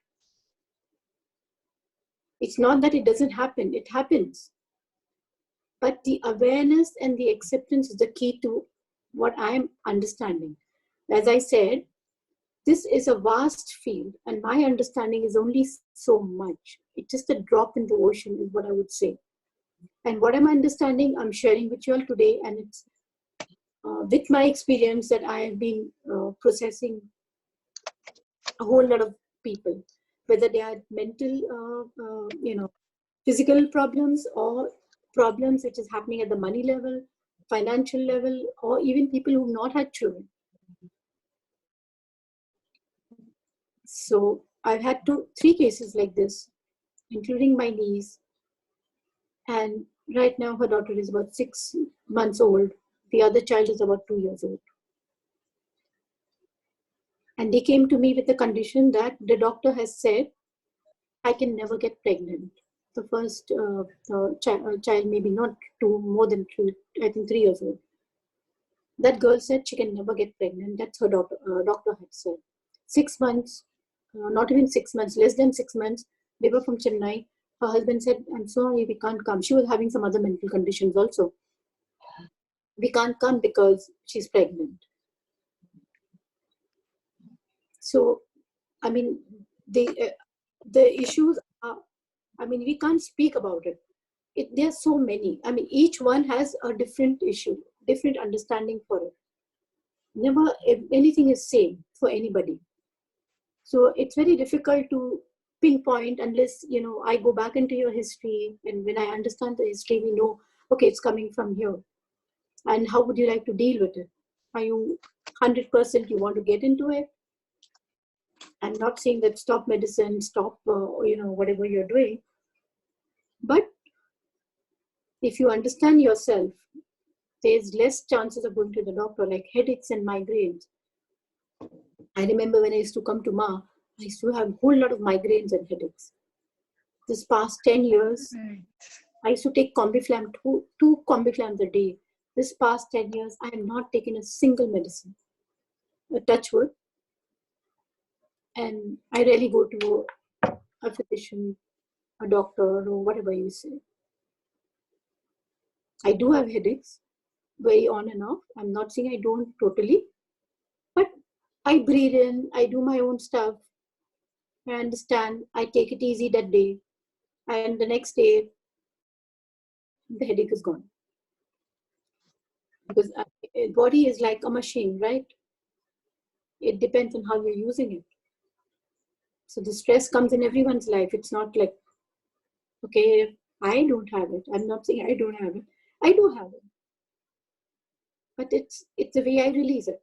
It's not that it doesn't happen; it happens. But the awareness and the acceptance is the key to what I'm understanding. As I said, this is a vast field, and my understanding is only so much. It's just a drop in the ocean, is what I would say. And what I'm understanding, I'm sharing with you all today, and it's with my experience that I have been processing a whole lot of people, whether they are mental, physical problems or problems which is happening at the money level, financial level, or even people who've not had children. So I've had three cases like this, including my niece. And right now her daughter is about 6 months old. The other child is about 2 years old. And they came to me with the condition that the doctor has said, I can never get pregnant. The first child, maybe not more than 3, I think 3 years old. That girl said she can never get pregnant. That's her doctor had said. 6 months, not even 6 months, less than 6 months, they were from Chennai. Her husband said, I'm sorry, we can't come. She was having some other mental conditions also. We can't come because she's pregnant. So, I mean, the issues are, I mean, we can't speak about it. There are so many. I mean, each one has a different issue, different understanding for it. Never anything is same for anybody. So it's very difficult to pinpoint unless, I go back into your history. And when I understand the history, we know, okay, it's coming from here. And how would you like to deal with it? Are you 100% you want to get into it? I'm not saying that stop medicine, stop, whatever you're doing. But if you understand yourself, there's less chances of going to the doctor, like headaches and migraines. I remember when I used to come to Ma, I used to have a whole lot of migraines and headaches. This past 10 years, I used to take Combiflam, two Combiflams a day. This past 10 years, I have not taken a single medicine. A touch wood. And I rarely go to a physician, a doctor, or whatever you say. I do have headaches, very on and off. I'm not saying I don't totally, but I breathe in, I do my own stuff. I understand, I take it easy that day. And the next day, the headache is gone. Because body is like a machine, right? It depends on how you're using it. So the stress comes in everyone's life. It's not like, okay, I don't have it. I'm not saying I don't have it. I do have it. But it's the way I release it.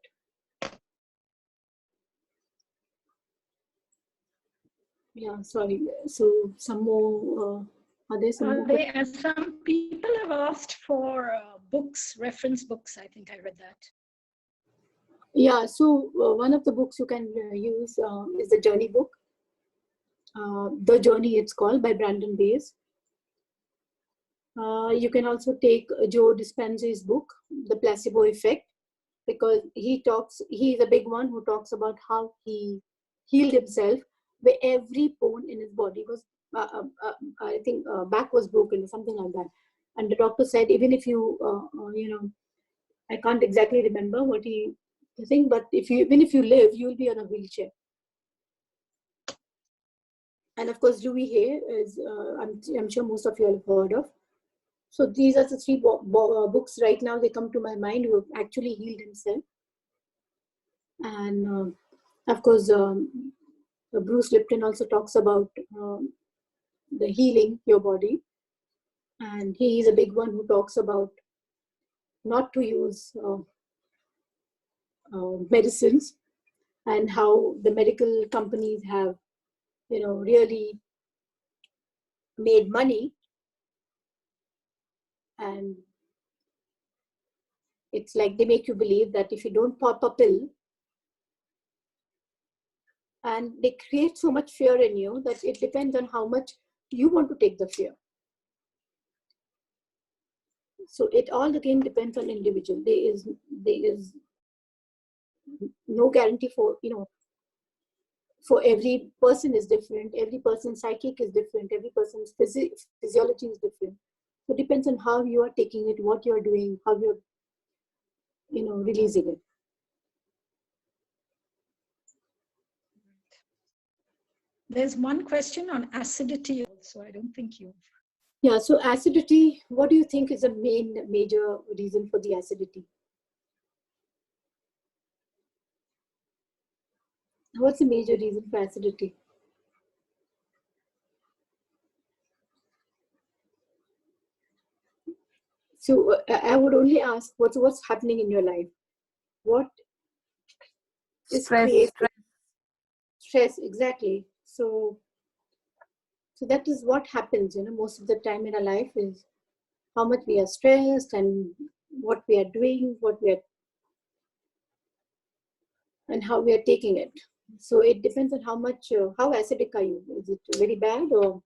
Yeah, sorry. So some more, are there some more questions? Some people have asked for books, reference books. I think I read that. Yeah, so one of the books you can use is the Journey book. The Journey, it's called, by Brandon Bayes. You can also take Joe Dispenza's book, The Placebo Effect, because he's a big one who talks about how he healed himself, where every bone in his body was, I think, back was broken or something like that. And the doctor said, even if you, I can't exactly remember what he think, but even if you live, you'll be on a wheelchair. And of course, Louis Hay is, I'm sure most of you have heard of. So these are the three books right now, they come to my mind, who have actually healed himself. And of course, Bruce Lipton also talks about the healing your body. And he is a big one who talks about not to use medicines, and how the medical companies have, really made money. And it's like they make you believe that if you don't pop a pill, and they create so much fear in you that it depends on how much you want to take the fear. So it all again depends on individual. There is no guarantee for, for every person is different, every person's psychic is different, every person's physiology is different. So it depends on how you are taking it, what you're doing, how you're, releasing it. There's one question on acidity also. I don't think you. Yeah, so acidity, what do you think is the major reason for the acidity? What's the major reason for acidity? So I would only ask, what's happening in your life? What is creating stress? Exactly. So that is what happens, most of the time in our life, is how much we are stressed and what we are doing, and how we are taking it. So it depends on how much, how acidic are you? Is it very bad or?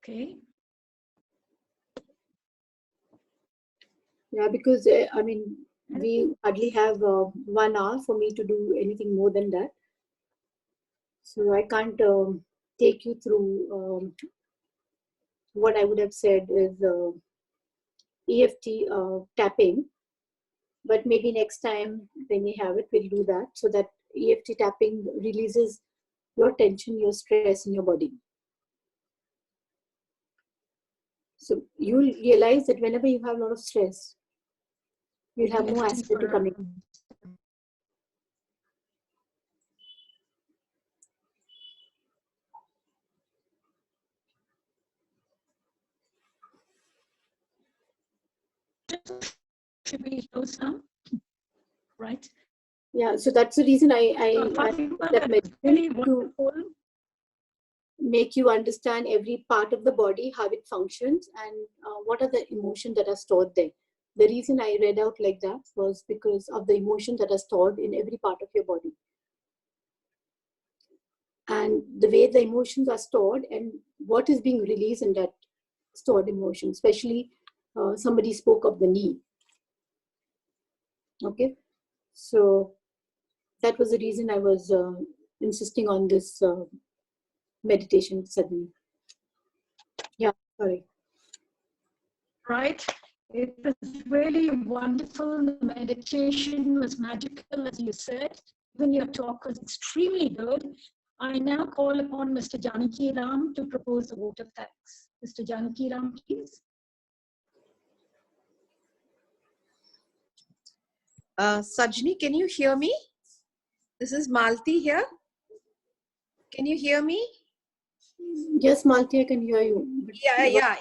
Okay. Yeah, because we hardly have 1 hour for me to do anything more than that. So I can't take you through what I would have said is EFT tapping, but maybe next time when we have it, we'll do that, so that EFT tapping releases your tension, your stress in your body. So you'll realize that whenever you have a lot of stress, you'll have more acidity coming. Should we show some? Right. Yeah, so that's the reason I that medicine to make you understand every part of the body, how it functions, and what are the emotions that are stored there. The reason I read out like that was because of the emotions that are stored in every part of your body. And the way the emotions are stored and what is being released in that stored emotion, especially somebody spoke of the knee. Okay, so that was the reason I was insisting on this meditation suddenly. Yeah, sorry. Right. It was really wonderful. The meditation was magical, as you said. Even your talk was extremely good. I now call upon Mr. Janaki Ram to propose a vote of thanks. Mr. Janaki Ram, please. Sajani, can you hear me? This is Malti here. Can you hear me? Yes, Malti, I can hear you. Yeah.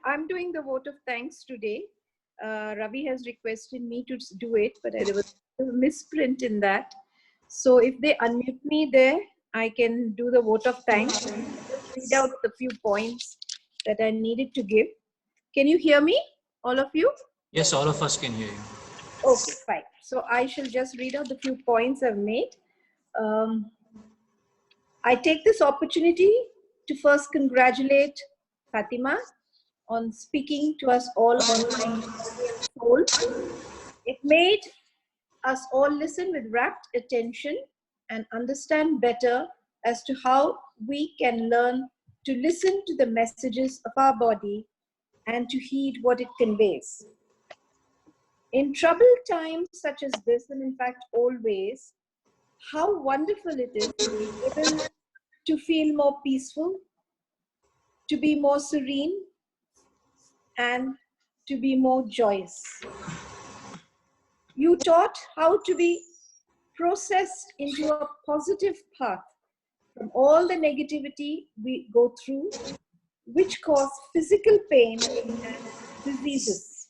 I'm doing the vote of thanks today. Ravi has requested me to do it, but there was a misprint in that. So if they unmute me there, I can do the vote of thanks. Just read out the few points that I needed to give. Can you hear me, all of you? Yes, all of us can hear you. Okay, fine. So I shall just read out the few points I've made. I take this opportunity to first congratulate Fatima on speaking to us all online body and soul. It made us all listen with rapt attention and understand better as to how we can learn to listen to the messages of our body and to heed what it conveys. In troubled times such as this, and in fact always, how wonderful it is to be able to feel more peaceful, to be more serene, and to be more joyous. You taught how to be processed into a positive path from all the negativity we go through, which cause physical pain and diseases.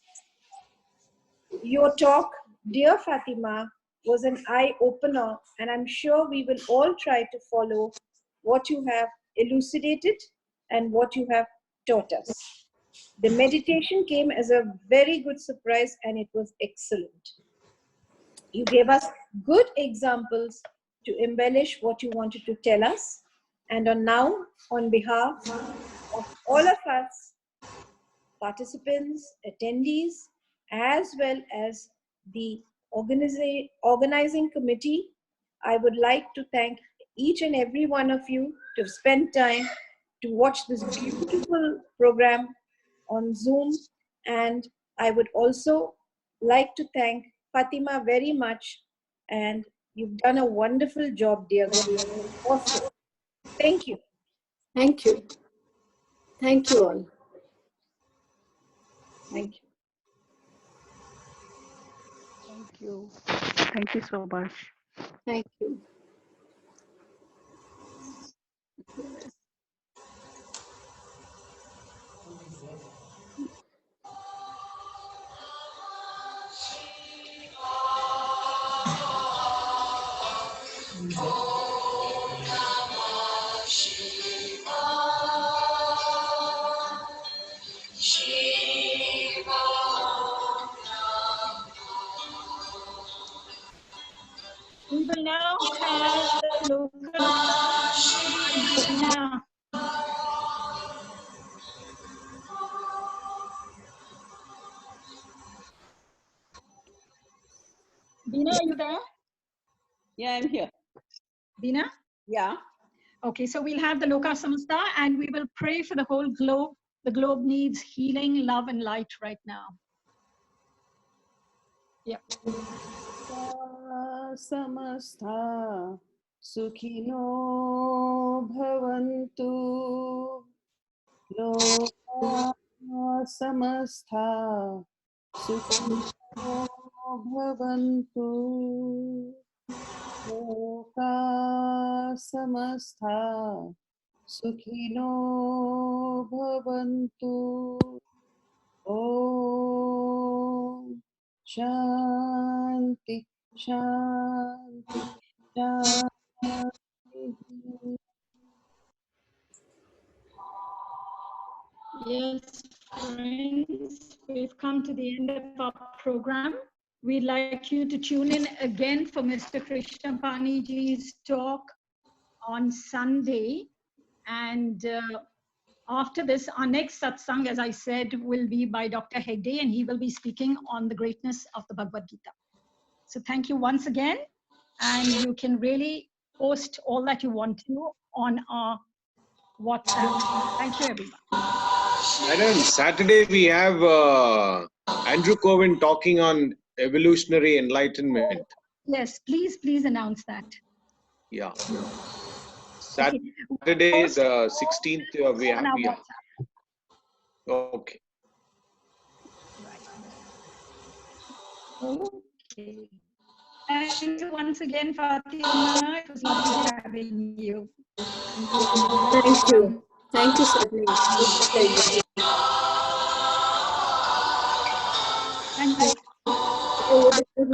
Your talk, dear Fatima, was an eye-opener, and I'm sure we will all try to follow what you have elucidated and what you have taught us. The meditation came as a very good surprise, and it was excellent. You gave us good examples to embellish what you wanted to tell us. And on behalf of all of us, participants, attendees, as well as the organizing committee, I would like to thank each and every one of you to have spent time to watch this beautiful program on Zoom. And I would also like to thank Fatima very much, and you've done a wonderful job, dear girl. Awesome. Thank you. Thank you. Thank you all. Thank you. Thank you. Thank you so much. Thank you. We will now have the local Bina. Bina, are you there? Yeah, I'm here. Bina? Yeah. Okay, so we'll have the Loka Samasta and we will pray for the whole globe. The globe needs healing, love, and light right now. Yeah. Samastha Sukhino Bhavantu Loka Samastha Sukhino Bhavantu Loka Samastha Sukhino Bhavantu. Om Shanti Shanti Shanti. Yes, friends, we've come to the end of our program. We'd like you to tune in again for Mr. Krishnapani ji's talk on Sunday. And after this, our next satsang, as I said, will be by Dr. Hegde, and he will be speaking on the greatness of the Bhagavad Gita. So thank you once again. And you can really post all that you want to on our WhatsApp. Thank you, everyone. Madam, Saturday we have Andrew Cohen talking on evolutionary enlightenment. Yes, please announce that. Yeah. Okay. Saturday, the 16th, we have. Yeah. Okay. Okay. Thank you once again, Fatima. It was lovely having you. Thank you. Thank you, Sajani. Thank you. Oh, this is